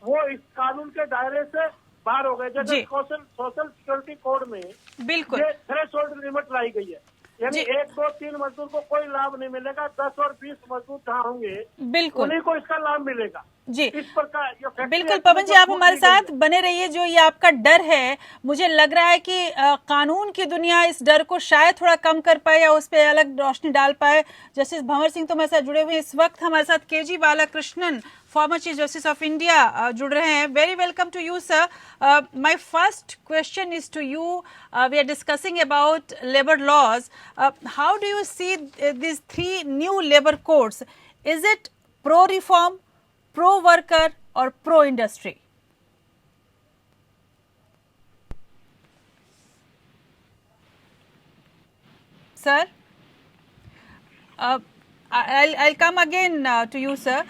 वो इस कानून के दायरे से बाहर हो गए। जैसे सोशल सिक्योरिटी कोड में बिल्कुल ये थ्रेशोल्ड लिमिट लाई गई है, यानी 1, 2, 3 मजदूर को कोई लाभ नहीं मिलेगा, 10 और 20 मजदूर जहाँ होंगे बिल्कुल उन्हीं को इसका लाभ मिलेगा। जी, इस प्रकार बिल्कुल पवन जी, आप हमारे साथ बने रहिए। जो ये आपका डर है, मुझे लग रहा है कि कानून की दुनिया इस डर को शायद थोड़ा कम कर पाए या उस पर अलग रोशनी डाल पाए। जस्टिस भंवर सिंह तो हमारे साथ जुड़े हुए हैं इस वक्त। हमारे साथ K G Balakrishnan, former chief justice of India, जुड़ रहे हैं। Very welcome to you sir. My first question is to you. We are discussing about labour laws. How do you see this 3 new labour codes? Is it pro reform, pro worker or pro industry? Sir, I'll come again to you, sir.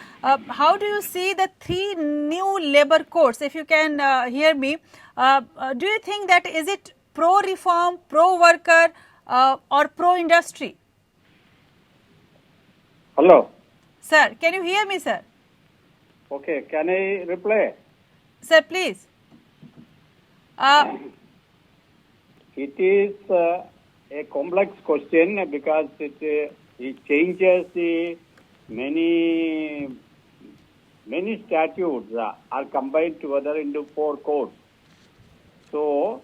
How do you see the 3 new labor codes? If you can hear me, do you think that is it pro reform, pro worker or pro industry? Hello. Sir, can you hear me, sir? Okay, can I reply? Sir, please. It is a complex question because it changes the many statutes are combined together into 4 codes. So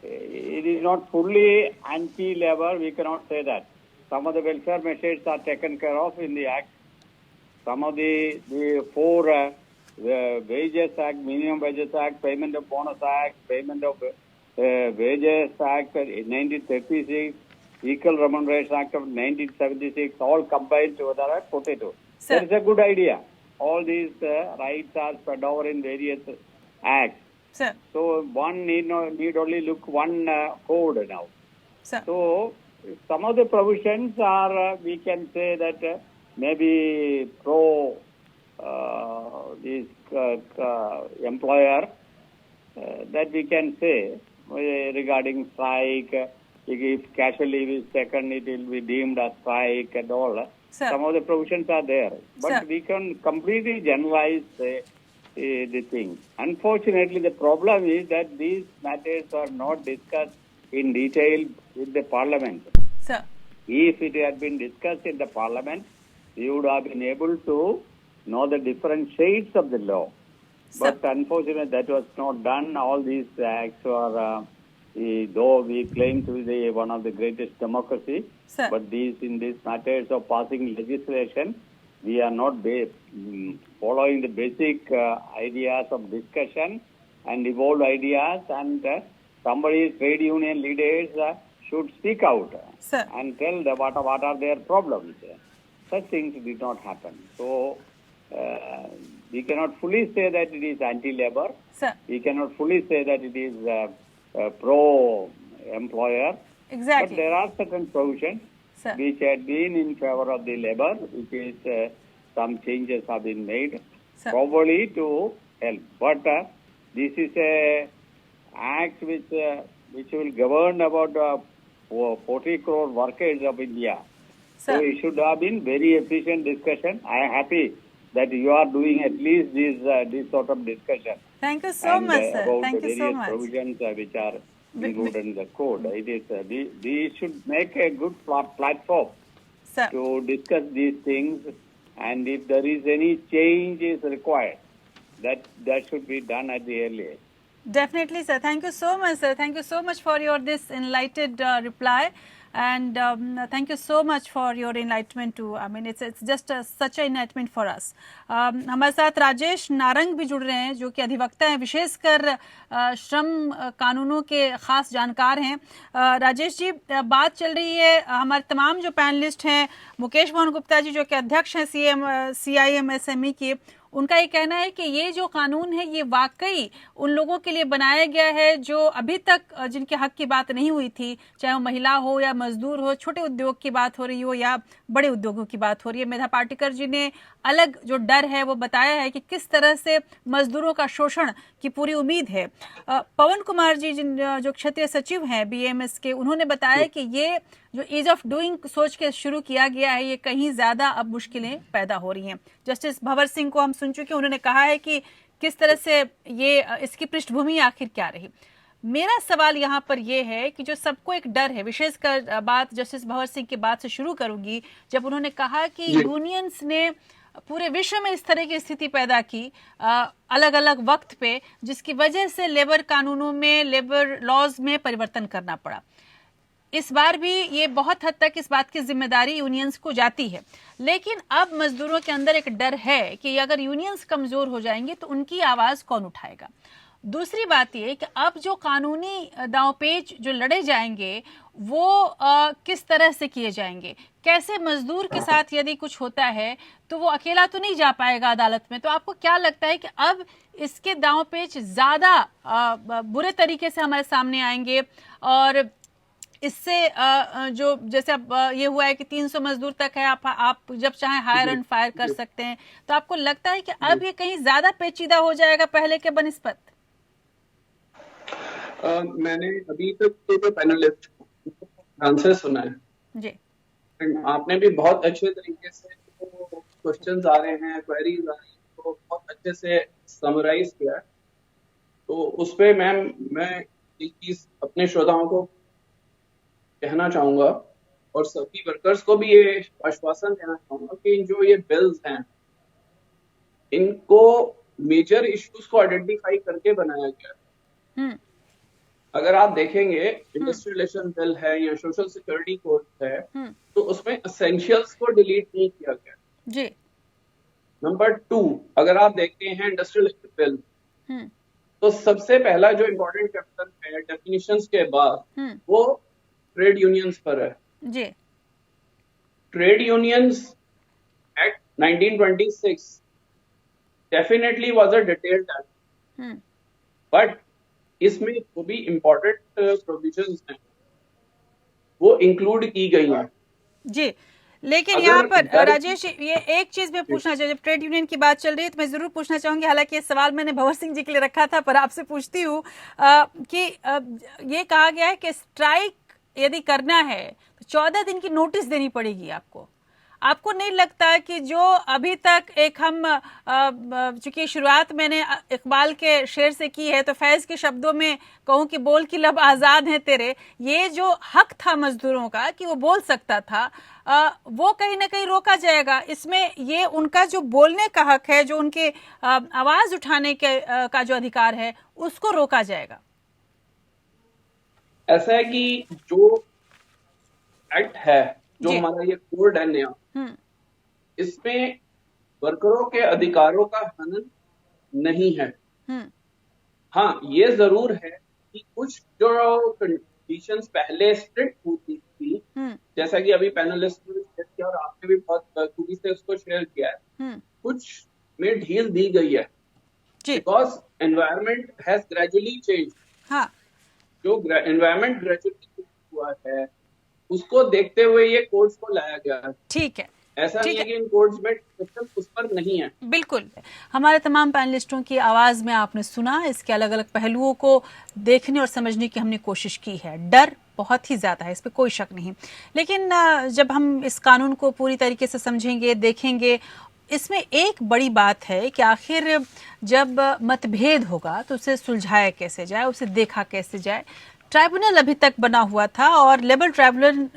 it is not fully anti-labor. We cannot say that. Some of the welfare measures are taken care of in the Act. Some of the 4 the Wages Act, Minimum Wages Act, Payment of Bonus Act, Payment of Wages Act 1936, Equal Remuneration Act of 1976, all combined together are put into. That is a good idea. All these rights are spread over in various acts. Sir. So one need only look one code now. Sir. So some of the provisions are we can say that maybe pro this employer that we can say regarding strike. If casual leave is taken, it will be deemed a strike and all. Sir. Some of the provisions are there, but Sir. we can completely generalize the thing. Unfortunately, the problem is that these matters are not discussed in detail with the Parliament. Sir. If it had been discussed in the Parliament, we would have been able to know the different shades of the law. But unfortunately, that was not done. All these acts were, though we claim to be one of the greatest democracy, but in these matters of passing legislation, we are not following the basic ideas of discussion and evolved ideas, and trade union leaders should speak out and tell what are their problems. Such things did not happen. So we cannot fully say that it is anti-labor. We cannot fully say that it is pro-employer. Exactly. But there are certain provisions which had been in favor of the labor, which is some changes have been made, probably to help. But this is a act which will govern about 40 crore workers of India. So it should have been very efficient discussion. I am happy that you are doing at least this sort of discussion. Thank you so much, sir. Thank you so much. Provisions which are included in the code. It is we should make a good platform to discuss these things, and if there is any change is required, that should be done at the earliest. Definitely, sir. Thank you so much, sir. Thank you so much for your this enlightened reply. And thank you so much for your enlightenment too. I mean, it's just such an enlightenment for us. हमारे साथ राजेश नारंग भी जुड़ रहे हैं, जो कि अधिवक्ता हैं, विशेषकर श्रम कानूनों के खास जानकार हैं. राजेश जी, बात चल रही है, हमारे तमाम जो पैनलिस्ट हैं, मुकेश मोहन गुप्ता जी जो कि अध्यक्ष हैं CIMSME के, उनका ये कहना है कि ये जो कानून है ये वाकई उन लोगों के लिए बनाया गया है जो अभी तक जिनके हक की बात नहीं हुई थी, चाहे वो महिला हो या मजदूर हो, छोटे उद्योग की बात हो रही हो या बड़े उद्योगों की बात हो रही है. मेधा पाटकर जी ने अलग जो डर है वो बताया है कि किस तरह से मजदूरों का शोषण की पूरी उम्मीद है. पवन कुमार जी जो क्षेत्रीय सचिव हैं BAMS के, उन्होंने बताया कि ये जो ईज ऑफ डूइंग सोच के शुरू किया गया है, ये कहीं ज्यादा अब मुश्किलें पैदा हो रही हैं. जस्टिस भंवर सिंह को हम सुन चुके, उन्होंने कहा है कि किस तरह से ये इसकी पृष्ठभूमि आखिर क्या रही. मेरा सवाल यहाँ पर यह है कि जो सबको एक डर है, विशेषकर बात जस्टिस भंवर सिंह की बात से शुरू करूंगी, जब उन्होंने कहा कि यूनियंस ने पूरे विश्व में इस तरह की स्थिति पैदा की अलग अलग वक्त पे, जिसकी वजह से लेबर कानूनों में, लेबर लॉज में परिवर्तन करना पड़ा. इस बार भी ये बहुत हद तक इस बात की जिम्मेदारी यूनियंस को जाती है, लेकिन अब मजदूरों के अंदर एक डर है कि अगर यूनियंस कमजोर हो जाएंगे तो उनकी आवाज कौन उठाएगा. दूसरी बात ये कि अब जो कानूनी दांवपेच जो लड़े जाएंगे वो किस तरह से किए जाएंगे, कैसे मजदूर के साथ यदि कुछ होता है तो वो अकेला तो नहीं जा पाएगा अदालत में. तो आपको क्या लगता है कि अब इसके दांवपेच ज्यादा बुरे तरीके से हमारे सामने आएंगे, और इससे जो जैसे अब ये हुआ है कि 300 मजदूर तक है, आप जब चाहें हायर एंड फायर कर सकते हैं, तो आपको लगता है कि अब ये कहीं ज्यादा पेचीदा हो जाएगा पहले के बनिस्बत? मैंने अभी तक के जो पैनलिस्ट आंसर सुना है जी, आपने भी बहुत अच्छे तरीके से जो क्वेश्चंस आ रहे हैं, क्वेरीज आ रही हैं, तो बहुत अच्छे से समराइज किया है. तो उस पे मैम मैं एक चीज अपने श्रोताओं को कहना चाहूंगा और सभी वर्कर्स को भी ये आश्वासन देना चाहूंगा कि जो ये बिल्स हैं इनको मेजर इश्यूज को आइडेंटिफाई करके बनाया गया है. अगर आप देखेंगे इंडस्ट्रियल रिलेशन बिल है या सोशल सिक्योरिटी कोड है, तो उसमें एसेंशियल्स को डिलीट नहीं किया गया जी. नंबर 2, अगर आप देखते हैं इंडस्ट्रियल बिल, तो सबसे पहला जो इम्पोर्टेंट चैप्टर है डेफिनेशंस के बाद वो ट्रेड यूनियंस पर है जी. Trade unions act 1926 definitely was a detailed act, but इसमें वो भी इम्पोर्टेंट प्रोविजंस हैं वो इंक्लूड की गई हैं जी. लेकिन यहाँ पर राजेश, ये एक चीज मैं पूछना चाहिए, जब ट्रेड यूनियन की बात चल रही है तो मैं जरूर पूछना चाहूंगी, हालांकि ये सवाल मैंने भंवर सिंह जी के लिए रखा था, पर आपसे पूछती हूँ कि ये कहा गया है कि स्ट्राइक यदि करना है तो 14 दिन की नोटिस देनी पड़ेगी आपको. आपको नहीं लगता कि जो अभी तक एक हम चूंकि शुरुआत मैंने इकबाल के शेर से की है, तो फैज के शब्दों में कहूं कि बोल की लब आजाद है तेरे, ये जो हक था मजदूरों का कि वो बोल सकता था, वो कहीं ना कहीं रोका जाएगा। इसमें ये उनका जो बोलने का हक है, जो उनके आवाज उठाने के का जो अधिकार है, उसको रोका जाएगा। ऐसा है कि जो एक्ट है, जो हमारा ये कोड है नया, इसमें वर्करों के अधिकारों का हनन नहीं है। हाँ, ये जरूर है कि कुछ जो कंडीशंस पहले स्ट्रिक्ट होती थी, जैसा कि अभी पैनलिस्ट ने शेयर किया और आपने भी बहुत खूबी से उसको शेयर किया है, कुछ में ढील दी गई है because environment has gradually change. हाँ, जो एनवायरमेंट ग्रेजुअली हुआ है उसको देखते हुए ये कोड्स को लाया गया है। ठीक है, ऐसा नहीं है कि इन कोड्स में उस पर नहीं है। बिल्कुल। हमारे तमाम पैनलिस्टों की आवाज में आपने सुना, इसके अलग अलग पहलुओं को देखने और समझने की हमने कोशिश की है। डर बहुत ही ज्यादा है, इस पे कोई शक नहीं, लेकिन जब हम इस कानून को पूरी तरीके से समझेंगे, देखेंगे, इसमें एक बड़ी बात है कि आखिर जब मतभेद होगा तो उसे सुलझाया कैसे जाए, उसे देखा कैसे जाए। ट्राइब्यूनल अभी तक बना हुआ था और लेबर ट्राइब्यूनल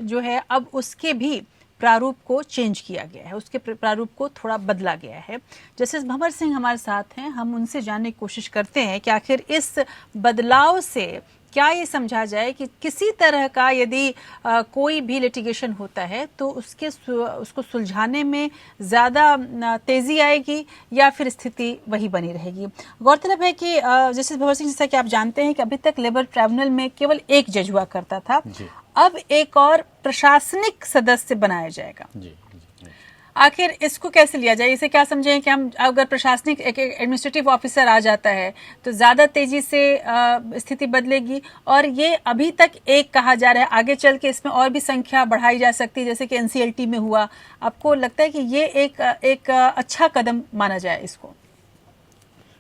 जो है अब उसके भी प्रारूप को चेंज किया गया है, उसके प्रारूप को थोड़ा बदला गया है। जस्टिस भंवर सिंह हमारे साथ हैं, हम उनसे जानने की कोशिश करते हैं कि आखिर इस बदलाव से क्या ये समझा जाए कि किसी तरह का यदि कोई भी लिटिगेशन होता है तो उसको सुलझाने में ज़्यादा तेज़ी आएगी या फिर स्थिति वही बनी रहेगी। गौरतलब है कि जस्टिस भंवर सिंह, जैसा कि आप जानते हैं कि अभी तक लेबर ट्राइब्यूनल में केवल एक जज हुआ करता था, अब एक और प्रशासनिक सदस्य बनाया जाएगा। आखिर इसको कैसे लिया जाए? इसे क्या समझें कि हम अगर प्रशासनिक एक एडमिनिस्ट्रेटिव ऑफिसर आ जाता है तो ज्यादा तेजी से स्थिति बदलेगी, और ये अभी तक एक कहा जा रहा है, आगे चल के इसमें और भी संख्या बढ़ाई जा सकती है, जैसे कि एनसीएलटी में हुआ। आपको लगता है कि ये एक अच्छा कदम माना जाए इसको?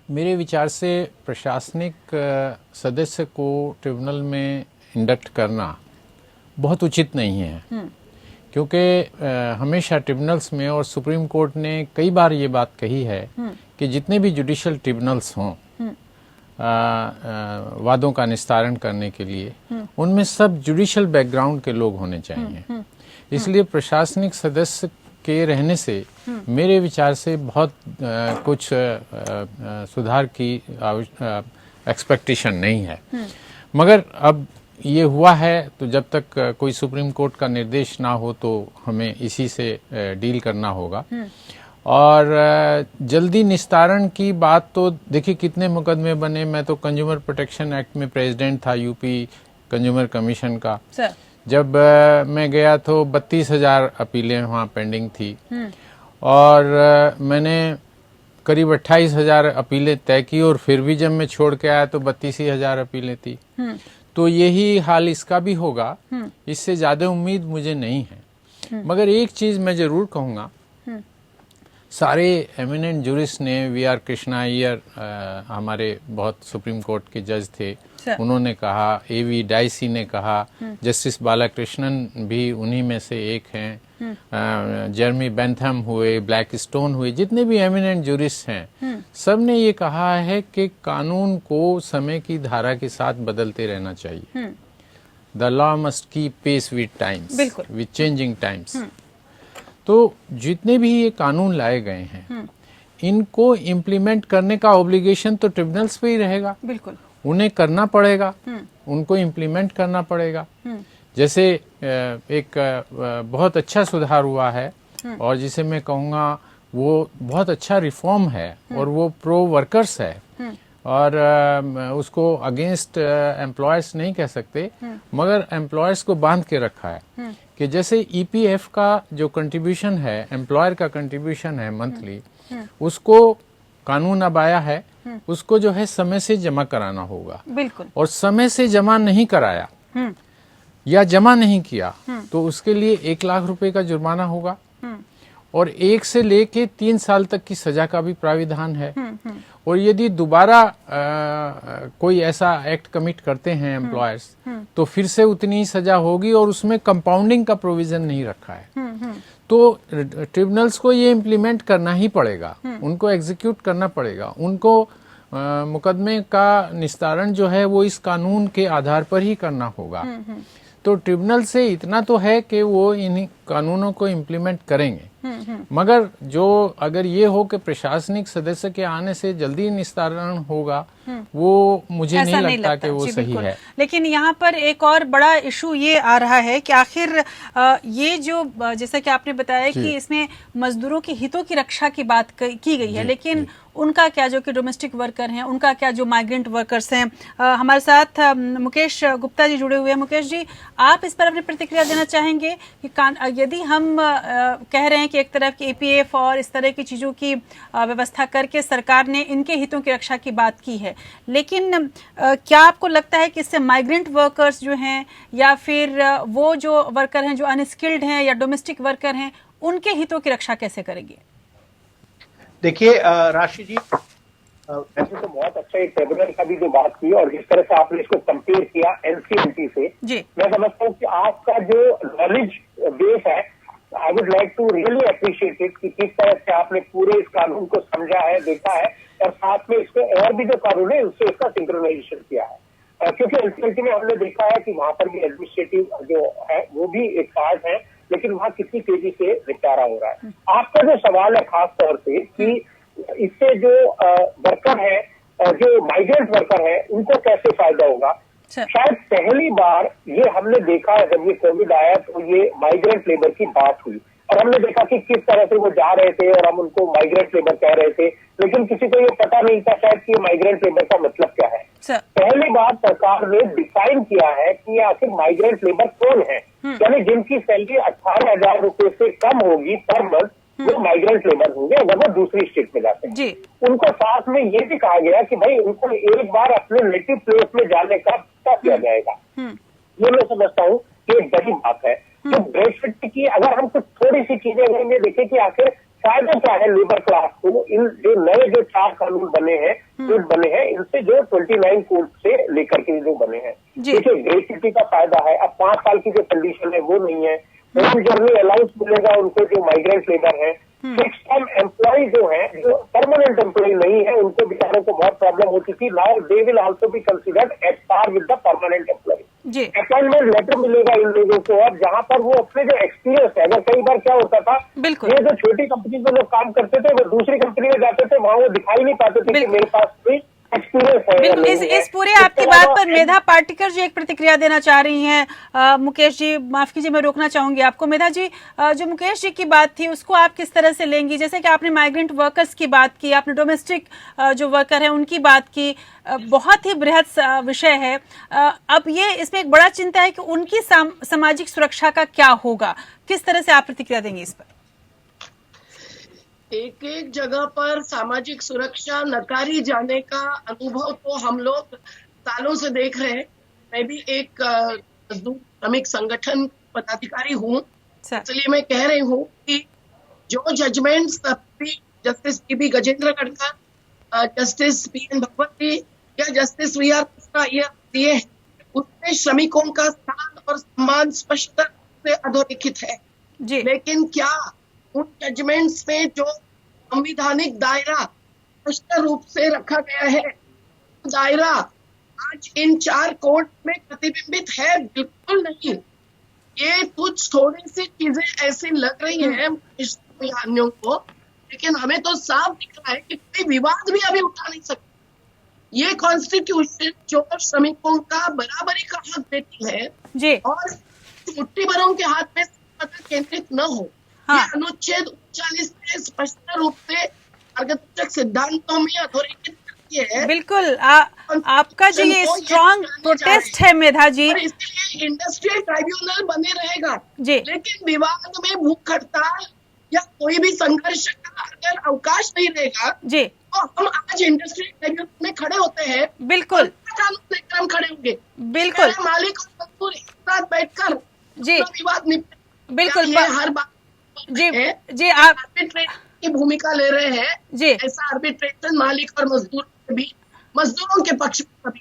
मेरे विचार से प्रशासनिक सदस्य को ट्रिब्यूनल में इंडक्ट करना बहुत उचित नहीं है, क्योंकि हमेशा ट्रिब्यूनल्स में और सुप्रीम कोर्ट ने कई बार ये बात कही है कि जितने भी जुडिशियल ट्रिब्यूनल्स हों वादों का निस्तारण करने के लिए, उनमें सब जुडिशियल बैकग्राउंड के लोग होने चाहिए। इसलिए प्रशासनिक सदस्य के रहने से मेरे विचार से बहुत कुछ सुधार की एक्सपेक्टेशन नहीं है। मगर अब ये हुआ है तो जब तक कोई सुप्रीम कोर्ट का निर्देश ना हो तो हमें इसी से डील करना होगा। और जल्दी निस्तारण की बात तो देखिए कितने मुकदमे बने। मैं तो कंज्यूमर प्रोटेक्शन एक्ट में प्रेसिडेंट था यूपी कंज्यूमर कमीशन का। जब मैं गया तो 32,000 अपीलें वहाँ पेंडिंग थी और मैंने करीब 28,000 अपीलें तय की और फिर भी जब मैं छोड़ के आया तो 32,000 अपीलें थी। तो यही हाल इसका भी होगा, इससे ज्यादा उम्मीद मुझे नहीं है। मगर एक चीज मैं जरूर कहूंगा, सारे एमिनेंट जूरिस्ट ने, वी.आर. कृष्णा अय्यर हमारे बहुत सुप्रीम कोर्ट के जज थे, उन्होंने कहा, ए.वी. डाइसी ने कहा, जस्टिस बालाकृष्णन भी उन्हीं में से एक हैं, जेरमी बेंथम हुए, ब्लैक स्टोन हुए, जितने भी एमिनेंट जूरिस्ट हैं, सब ने ये कहा है कि कानून को समय की धारा के साथ बदलते रहना चाहिए। The law must keep pace with times, with changing times. तो जितने भी ये कानून लाए गए हैं, इनको इम्प्लीमेंट करने का ऑब्लिगेशन तो ट्रिब्यूनल्स पे ही रहेगा। बिल्कुल, उन्हें करना पड़ेगा, उनको इम्प्लीमेंट करना पड़ेगा। जैसे एक बहुत अच्छा सुधार हुआ है और जिसे मैं कहूँगा वो बहुत अच्छा रिफॉर्म है और वो प्रो वर्कर्स है और उसको अगेंस्ट एम्प्लॉयर्स नहीं कह सकते, मगर एम्प्लॉयर्स को बांध के रखा है कि जैसे ईपीएफ का जो कंट्रीब्यूशन है, एम्प्लॉयर का कंट्रीब्यूशन है मंथली, उसको कानून अब आया है, उसको जो है समय से जमा कराना होगा। बिल्कुल, और समय से जमा नहीं कराया या जमा नहीं किया तो उसके लिए 1 लाख रुपए का जुर्माना होगा और 1 से लेके 3 साल तक की सजा का भी प्राविधान है। और यदि दोबारा कोई ऐसा एक्ट कमिट करते हैं एम्प्लॉयर्स तो फिर से उतनी ही सजा होगी और उसमें कंपाउंडिंग का प्रोविजन नहीं रखा है। तो ट्रिब्यूनल्स को ये इम्प्लीमेंट करना ही पड़ेगा, उनको एग्जीक्यूट करना पड़ेगा, उनको मुकदमे का निस्तारण जो है वो इस कानून के आधार पर ही करना होगा। तो ट्रिब्यूनल से इतना तो है कि वो इन कानूनों को इम्प्लीमेंट करेंगे, मगर जो अगर ये हो कि प्रशासनिक सदस्य के आने से जल्दी निस्तारण होगा, वो मुझे नहीं लगता कि वो सही है। लेकिन यहाँ पर एक और बड़ा इशू ये आ रहा है कि आखिर ये जो जैसा कि आपने बताया कि इसमें मजदूरों के हितों की रक्षा की बात की गई है, लेकिन उनका क्या जो कि डोमेस्टिक वर्कर हैं, उनका क्या जो माइग्रेंट वर्कर्स हैं। हमारे साथ मुकेश गुप्ता जी जुड़े हुए हैं। मुकेश जी, आप इस पर अपनी प्रतिक्रिया देना चाहेंगे कि यदि हम कह रहे हैं कि एक तरफ की एपीएफ और इस तरह की चीजों की व्यवस्था करके सरकार ने इनके हितों की रक्षा की बात की है, लेकिन क्या आपको लगता है कि इससे माइग्रेंट वर्कर्स जो हैं या फिर वो जो वर्कर हैं जो अनस्किल्ड हैं या डोमेस्टिक वर्कर हैं, उनके हितों की रक्षा कैसे करेंगे? देखिए राशि जी, वैसे तो बहुत अच्छा एक ट्रिब्यूनल का भी जो बात की और जिस तरह से आपने इसको कंपेयर किया एनसीएलटी से, मैं समझता हूँ कि आपका जो नॉलेज बेस है, I would like to really appreciate it कि किस तरह से आपने पूरे इस कानून को समझा है, देखा है और साथ में इसको और भी जो कानून है उससे इसका सिंक्रोनाइजेशन किया है। क्योंकि एनसीएलटी में हमने देखा है कि वहां पर भी एडमिनिस्ट्रेटिव जो है वो भी एक पार्ट है, लेकिन वहां कितनी तेजी से निपटारा हो रहा है। आपका जो सवाल है खास तौर से कि इससे जो वर्कर है, जो माइग्रेंट वर्कर है, उनको कैसे फायदा होगा, शायद पहली बार ये हमने देखा है जब ये कोविड आया तो ये माइग्रेंट लेबर की बात हुई और हमने देखा कि किस तरह से वो जा रहे थे और हम उनको माइग्रेंट लेबर कह रहे थे, लेकिन किसी को ये पता नहीं था शायद कि माइग्रेंट लेबर का मतलब क्या है। पहली बार सरकार ने डिफाइन किया है कि आखिर माइग्रेंट लेबर कौन है, यानी जिनकी सैलरी 18,000 रुपए से कम होगी पर मंथ, वो माइग्रेंट लेबर होंगे अगर वो दूसरी स्टेट में जाते हैं। उनको साथ में ये भी कहा गया कि भाई उनको एक बार अपने नेटिव प्लेस में जाने का पता किया जाएगा। ये मैं समझता हूँ कि एक बड़ी बात है। तो ग्रेजुएट की अगर हम कुछ थोड़ी सी चीजें अगर देखें कि आखिर फायदा क्या है लेबर क्लास को, इन जो नए जो 4 कानून बने हैं, कोड बने हैं, इनसे जो 29 कोड से लेकर के जो बने हैं, देखिए ग्रेजुएटी का फायदा है। अब 5 साल की जो कंडीशन है वो नहीं है, होम जर्नी अलाउंस मिलेगा उनको जो माइग्रेंट लेबर है। फिक्स टर्म एम्प्लॉय जो है, जो परमानेंट एम्प्लॉय नहीं है, उनको बेचारों को बहुत प्रॉब्लम होती थी। Now they will also be considered at par with the permanent employ. Appointment letter मिलेगा इन लोगों को और जहां पर वो अपने जो एक्सपीरियंस है, अगर कई बार क्या होता था, ये जो छोटी कंपनी में लोग काम करते थे वो दूसरी कंपनी में जाते थे, वहां वो दिखाई नहीं पाते थे कि मेरे पास कोई एक्सपीरियंस है। बिल्कुल, इस पूरे आपकी बात पर मेधा पाटिकर जी एक प्रतिक्रिया देना चाह रही हैं। मुकेश जी माफ कीजिए, मैं रोकना चाहूंगी आपको। मेधा जी, जो मुकेश जी की बात थी उसको आप किस तरह से लेंगी? जैसे कि आपने माइग्रेंट वर्कर्स की बात की, आपने डोमेस्टिक जो वर्कर है उनकी बात की, बहुत ही बृहद विषय है। अब ये इसमें एक बड़ा चिंता है कि उनकी सामाजिक सुरक्षा का क्या होगा, किस तरह से आप प्रतिक्रिया देंगे इस पर? एक एक जगह पर सामाजिक सुरक्षा नकारी जाने का अनुभव तो हम लोग सालों से देख रहे हैं। मैं भी एक मजदूर श्रमिक संगठन पदाधिकारी हूँ, इसलिए मैं कह रही हूँ कि जो judgments justice P Gajendragadkar, justice P N. Bhagwati या जस्टिस वी.आर. कृष्णा ये दिए हैं, उसमें श्रमिकों का स्थान और सम्मान स्पष्ट रूप से अधोरेखित है। लेकिन क्या उन जजमेंट्स में जो संविधानिक दायरा स्पष्ट रूप से रखा गया है, दायरा आज इन 4 कोड में प्रतिबिंबित है? बिल्कुल नहीं। ये कुछ थोड़ी सी चीजें ऐसी लग रही हैं अन्यों को, लेकिन हमें तो साफ दिख रहा है कि कोई विवाद भी अभी उठा नहीं सकता। ये कॉन्स्टिट्यूशन जो श्रमिकों का बराबरी का हक देती है और मुट्ठी भरों के हाथ में केंद्रित न हो, ये अनुच्छेद 39 में स्पष्ट रूप से मार्गदर्शक सिद्धांतों में अधोरेखित करती है। बिल्कुल, आपका जो ये स्ट्रॉन्ग प्रोटेस्ट है मेधा जी, और इसलिए इंडस्ट्रियल ट्राइब्यूनल बने रहेगा लेकिन विवाद में भूख हड़ताल या कोई भी संघर्ष का अगर अवकाश नहीं रहेगा तो हम आज इंडस्ट्रियल ट्राइब्यूनल में खड़े होते हैं। बिल्कुल, कानून लेकर हम खड़े होंगे। बिल्कुल, मालिक और मजदूर एक साथ बैठकर विवाद निपटे। बिल्कुल, हर बात जी आप आर्बिट्रेशन की भूमिका ले रहे हैं। ऐसा आर्बिट्रेशन मालिक और मजदूर के बीच, मजदूरों के पक्ष में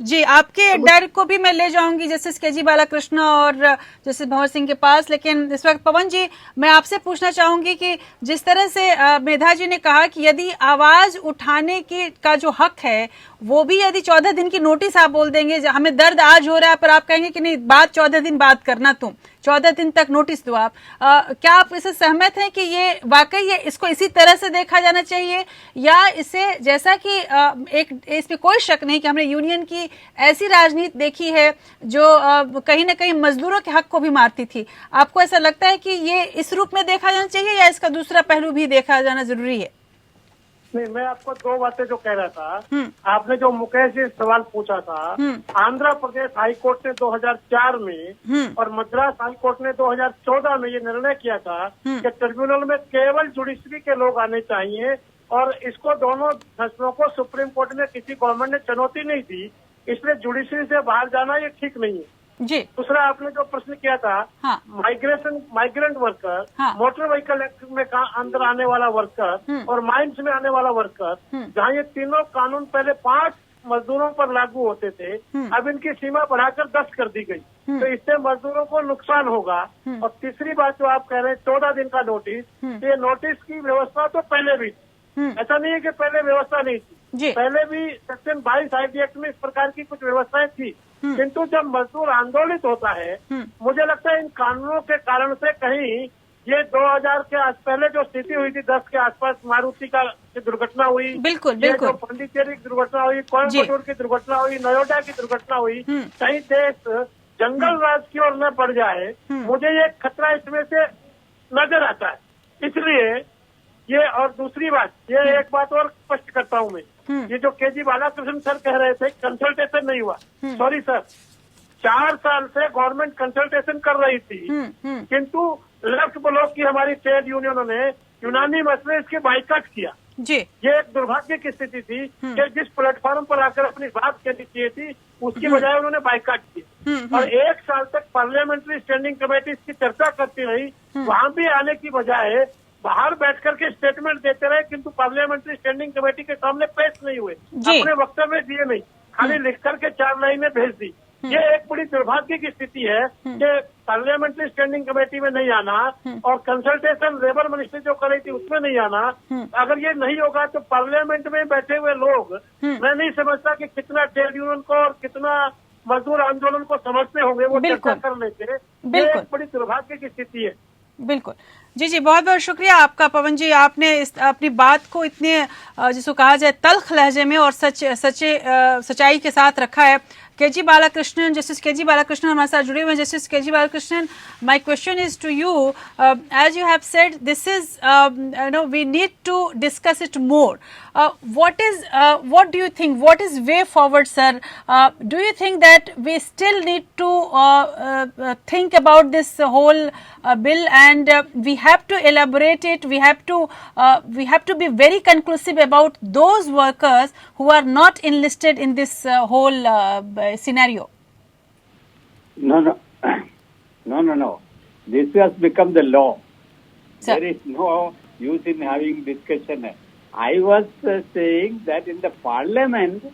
जी, आपके डर को भी मैं ले जाऊंगी जस्टिस केजी बालाकृष्ण और जस्टिस भंवर सिंह के पास, लेकिन इस वक्त पवन जी मैं आपसे पूछना चाहूंगी कि जिस तरह से मेधा जी ने कहा कि यदि आवाज उठाने की का जो हक है वो भी यदि 14 दिन की नोटिस आप बोल देंगे, हमें दर्द आज हो रहा है पर आप कहेंगे कि नहीं बात 14 दिन बाद करना, तुम 14 दिन तक नोटिस दो आप, क्या आप इससे सहमत हैं कि ये वाकई ये इसको इसी तरह से देखा जाना चाहिए, या इसे जैसा कि एक इसमें कोई शक नहीं कि हमने यूनियन की ऐसी राजनीति देखी है जो कहीं ना कहीं मजदूरों के हक को भी मारती थी, आपको ऐसा लगता है कि ये इस रूप में देखा जाना चाहिए या इसका दूसरा पहलू भी देखा जाना जरूरी है? नहीं, मैं आपको दो बातें जो कह रहा था, आपने जो मुकेश जी सवाल पूछा था, आंध्र प्रदेश हाई कोर्ट ने 2004 में और मद्रास हाई कोर्ट ने 2014 में ये निर्णय किया था कि ट्रिब्यूनल में केवल जुडिशरी के लोग आने चाहिए, और इसको दोनों फैसलों को सुप्रीम कोर्ट ने किसी गवर्नमेंट ने चुनौती नहीं दी, इसलिए जुडिशरी से बाहर जाना ये ठीक नहीं है जी। दूसरा आपने जो प्रश्न किया था, migrant worker, motor vehicle act में अंदर आने वाला वर्कर और माइंस में आने वाला वर्कर, जहाँ ये तीनों कानून पहले 5 मजदूरों पर लागू होते थे, अब इनकी सीमा बढ़ाकर 10 कर दी गई, तो इससे मजदूरों को नुकसान होगा। और तीसरी बात जो आप कह रहे हैं 14 दिन का नोटिस, ये नोटिस की व्यवस्था तो पहले भी, ऐसा नहीं है कि पहले व्यवस्था नहीं थी, पहले भी सेक्शन 22 आईटी एक्ट में इस प्रकार की कुछ व्यवस्थाएं थी, किंतु जब मजदूर आंदोलित होता है, मुझे लगता है इन कानूनों के कारण से कहीं ये 2000 के पहले जो स्थिति हुई थी 10 के आसपास, मारुति का दुर्घटना हुई, बिल्कुल ये जो पांडिचेरी की दुर्घटना हुई, कोयम्बटूर की दुर्घटना हुई, नोएडा की दुर्घटना हुई, कहीं देश जंगल राज की ओर न बढ़ जाए, मुझे ये खतरा इसमें से नजर आता है। इसलिए ये, और दूसरी बात, ये एक बात और स्पष्ट करता हूँ मैं, ये जो केजी बालाकृष्ण सर कह रहे थे कंसल्टेशन नहीं हुआ, सॉरी सर, 4 साल से गवर्नमेंट कंसल्टेशन कर रही थी, किंतु लेफ्ट ब्लॉक की हमारी ट्रेड यूनियनों ने यूनानी मसले इसके बाइकाट किया जी। ये एक दुर्भाग्य की स्थिति थी कि जिस प्लेटफॉर्म पर आकर अपनी बात कहनी चाहिए थी उसकी बजाय उन्होंने बाइकाट किया, और 1 साल तक पार्लियामेंट्री स्टैंडिंग कमेटी इसकी चर्चा करती रही, वहां भी आने की बजाय बाहर बैठ करके स्टेटमेंट देते रहे, किंतु पार्लियामेंट्री स्टैंडिंग कमेटी के सामने पेश नहीं हुए, अपने वक्तव्य दिए नहीं, खाली लिख करके 4 लाइनें भेज दी। ये एक बड़ी दुर्भाग्य की स्थिति है कि पार्लियामेंट्री स्टैंडिंग कमेटी में नहीं आना और कंसल्टेशन लेबर मिनिस्ट्री जो कर रही थी उसमें नहीं आना। अगर ये नहीं होगा तो पार्लियामेंट में बैठे हुए लोग, मैं नहीं समझता कि कितना ट्रेड यूनियन को और कितना मजदूर आंदोलन को समझते होंगे, वो चर्चा कर लेते। ये एक बड़ी दुर्भाग्य की स्थिति है। बिल्कुल जी जी, बहुत बहुत शुक्रिया आपका पवन जी, आपने अपनी बात को इतने जिसको कहा जाए तल्ख लहजे में और सच्चाई के साथ रखा है। केजी बालाकृष्णन, जस्टिस केजी बालाकृष्णन हमारे साथ जुड़े हुए हैं। Justice KG Balakrishnan, my question is to you, as you have said this is we need to discuss it more, what do you think, what is way forward, sir? Do you think that we still need to think about this whole bill, and we have to elaborate it, we have to be very conclusive about those workers who are not enlisted in this whole scenario? No. This has become the law. Sir. There is no use in having discussion. I was saying that in the parliament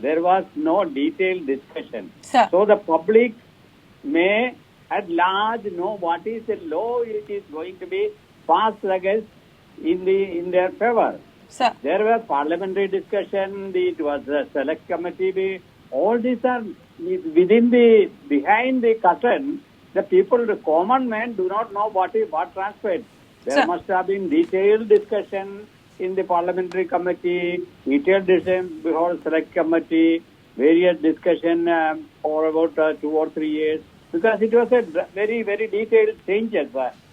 there was no detailed discussion. Sir. So the public may at large know what is the law it is going to be passed against in their favor. Sir. There were parliamentary discussion, it was a select committee, all these are within behind the curtain. The people, the common man do not know what transpired. There Sir. must have been detailed discussion in the parliamentary committee, detailed discussion before select committee, various discussion for about 2 or 3 years, because it was a very, very detailed changes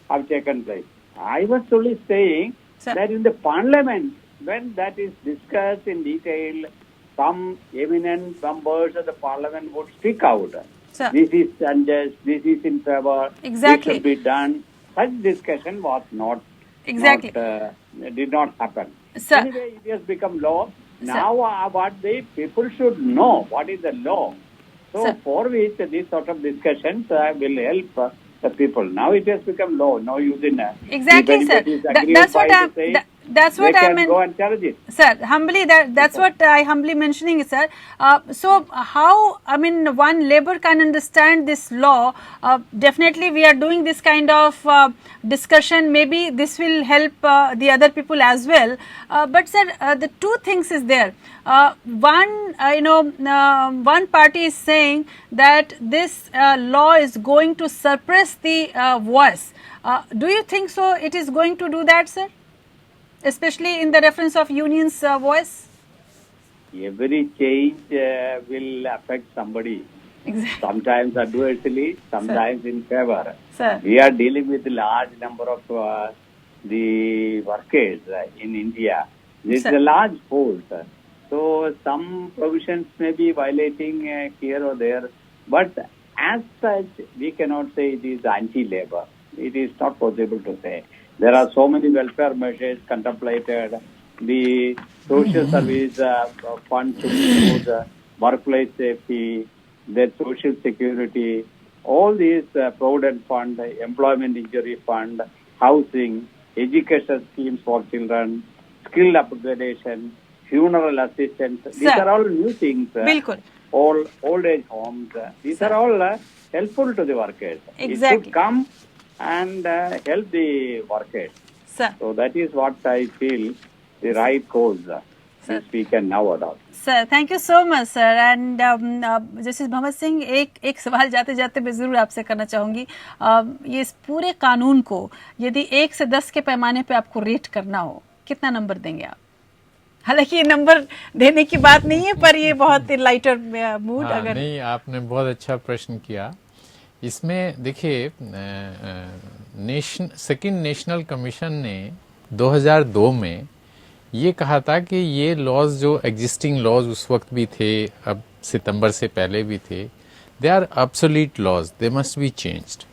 have taken place. I was only saying Sir. that in the parliament, when that is discussed in detail, some eminent members of the parliament would speak out. Sir. This is unjust, this is in favor, Exactly. this should be done. Such discussion was not Exactly. did not happen. Sir. Anyway, it has become law. Now, what the people should know, what is the law. So, Sir. for which these sort of discussions will help the people. Now it has become law. No use in Exactly, if sir. anybody is aggrieved That's what by I'm. the saying, That's what they I can mean, go and challenge it. sir. Humbly, that's what I humbly mentioning, sir. So how, I mean, one labor can understand this law. Definitely, we are doing this kind of discussion. Maybe this will help the other people as well. But sir, the two things is there. One, one party is saying that this law is going to suppress the voice. Do you think so? It is going to do that, sir? Especially in the reference of unions' voice? Every change will affect somebody. Exactly. Sometimes adversely, sometimes in favor. Sir. We are dealing with a large number of the workers in India. This is a large force. So some provisions may be violating here or there. But as such, we cannot say it is anti-labor. It is not possible to say. There are so many welfare measures contemplated. The social service fund to include workplace safety, their social security, all these provident fund, employment injury fund, housing, education schemes for children, skill upgradation, funeral assistance. These are all new things. All old age homes. These are all helpful to the workers. Exactly. It should come and help the workers. Sir. So that is what I feel the right course which we can now adopt. Sir thank you so much sir and justice Mohammad Singh एक सवाल जाते जाते मैं ज़रूर आपसे करना चाहूँगी ये इस पूरे कानून को यदि 1 से 10 के पैमाने पे आपको रेट करना हो कितना नंबर देंगे आप? हालांकि ये नंबर देने की बात नहीं है पर ये बहुत लाइटर मूड अगर नहीं आपने बहुत अच्छा प्रश्न किया इसमें देखिए सेकंड नेशनल कमीशन ने 2002 में ये कहा था कि ये लॉज जो एग्जिस्टिंग लॉज उस वक्त भी थे अब सितंबर से पहले भी थे they are obsolete laws they must be changed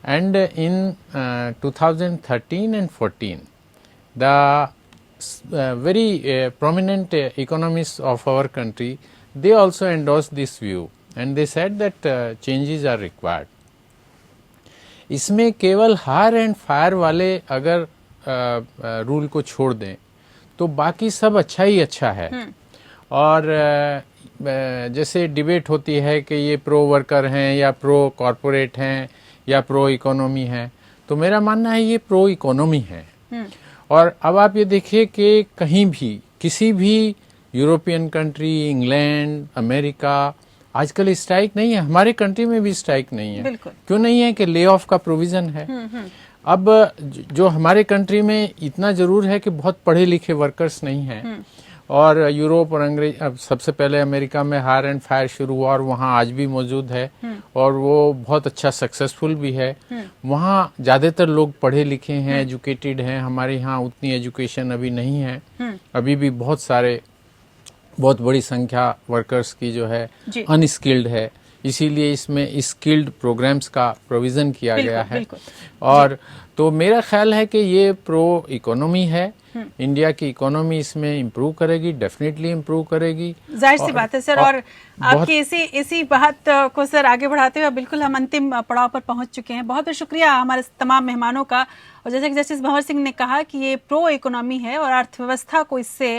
and in 2013 and 14 the very prominent economists of our country they also endorsed this view and they said that changes are required. इसमें केवल हायर एंड फायर वाले अगर rule को छोड़ दें तो बाकी सब अच्छा ही अच्छा है और जैसे डिबेट होती है कि ये प्रो वर्कर हैं या प्रो कॉरपोरेट हैं या प्रो इकोनॉमी हैं तो मेरा मानना है ये प्रो इकोनॉमी है और अब आप ये देखिए कि कहीं भी किसी भी यूरोपियन कंट्री इंग्लैंड अमेरिका आजकल स्ट्राइक नहीं है हमारे कंट्री में भी स्ट्राइक नहीं है क्यों नहीं है कि ले ऑफ का प्रोविजन है अब जो हमारे कंट्री में इतना जरूर है कि बहुत पढ़े लिखे वर्कर्स नहीं हैं और यूरोप और अंग्रेज अब सबसे पहले अमेरिका में हायर एंड फायर शुरू हुआ और वहाँ आज भी मौजूद है और वो बहुत अच्छा सक्सेसफुल भी है वहाँ ज्यादातर लोग पढ़े लिखे हैं एजुकेटेड हैं हमारे यहाँ उतनी एजुकेशन अभी नहीं है अभी भी बहुत बड़ी संख्या वर्कर्स की जो है अनस्किल्ड है इसीलिए इसमें स्किल्ड प्रोग्राम्स का प्रोविजन किया गया है और तो मेरा ख्याल है कि ये प्रो इकोनॉमी है इंडिया की इकोनॉमी इसमें इम्प्रूव करेगी डेफिनेटली इम्प्रूव करेगी जाहिर सी बात है सर और आपकी इसी बात को सर आगे बढ़ाते हुए बिल्कुल हम अंतिम पड़ाव पर पहुंच चुके हैं बहुत बहुत शुक्रिया हमारे तमाम मेहमानों का और जैसे कि जस्टिस भंवर सिंह ने कहा कि ये प्रो इकोनॉमी है और अर्थव्यवस्था को इससे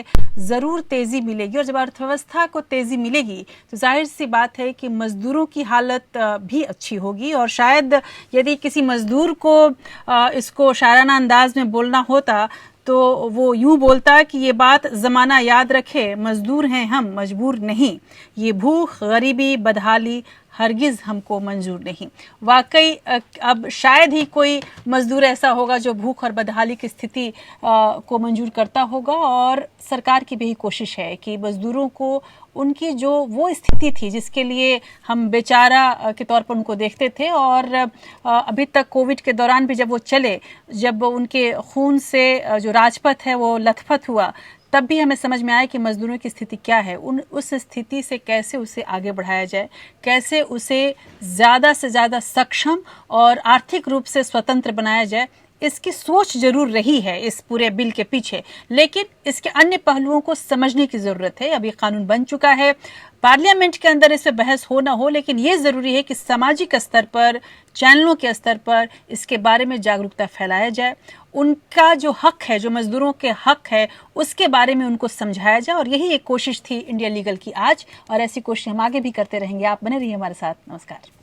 जरूर तेजी मिलेगी और जब अर्थव्यवस्था को तेजी मिलेगी तो जाहिर सी बात है कि मजदूरों की हालत भी अच्छी होगी और शायद यदि किसी मजदूर को इसको शायराना अंदाज में बोलना होता तो वो यूं बोलता कि ये बात जमाना याद रखे मजदूर हैं हम मजबूर नहीं ये भूख गरीबी बदहाली हरगिज हमको मंजूर नहीं वाकई अब शायद ही कोई मजदूर ऐसा होगा जो भूख और बदहाली की स्थिति को मंजूर करता होगा और सरकार की भी कोशिश है कि मजदूरों को उनकी जो वो स्थिति थी जिसके लिए हम बेचारा के तौर पर उनको देखते थे और अभी तक कोविड के दौरान भी जब वो चले जब उनके खून से जो राजपथ है वो लथपथ हुआ तब भी हमें समझ में आया कि मजदूरों की स्थिति क्या है उस स्थिति से कैसे उसे आगे बढ़ाया जाए कैसे उसे ज़्यादा से ज़्यादा सक्षम और आर्थिक रूप से स्वतंत्र बनाया जाए इसकी सोच जरूर रही है इस पूरे बिल के पीछे, लेकिन इसके अन्य पहलुओं को समझने की जरूरत है। अभी कानून बन चुका है, पार्लियामेंट के अंदर इस पे बहस हो ना हो, लेकिन ये जरूरी है कि सामाजिक स्तर पर, चैनलों के स्तर पर इसके बारे में जागरूकता फैलाया जाए। उनका जो हक है, जो मजदूरों के हक है, उसके बारे में उनको समझाया जाए। और यही एक कोशिश थी इंडिया लीगल की आज, और ऐसी कोशिश हम आगे भी करते रहेंगे। आप बने रहिए हमारे साथ। नमस्कार।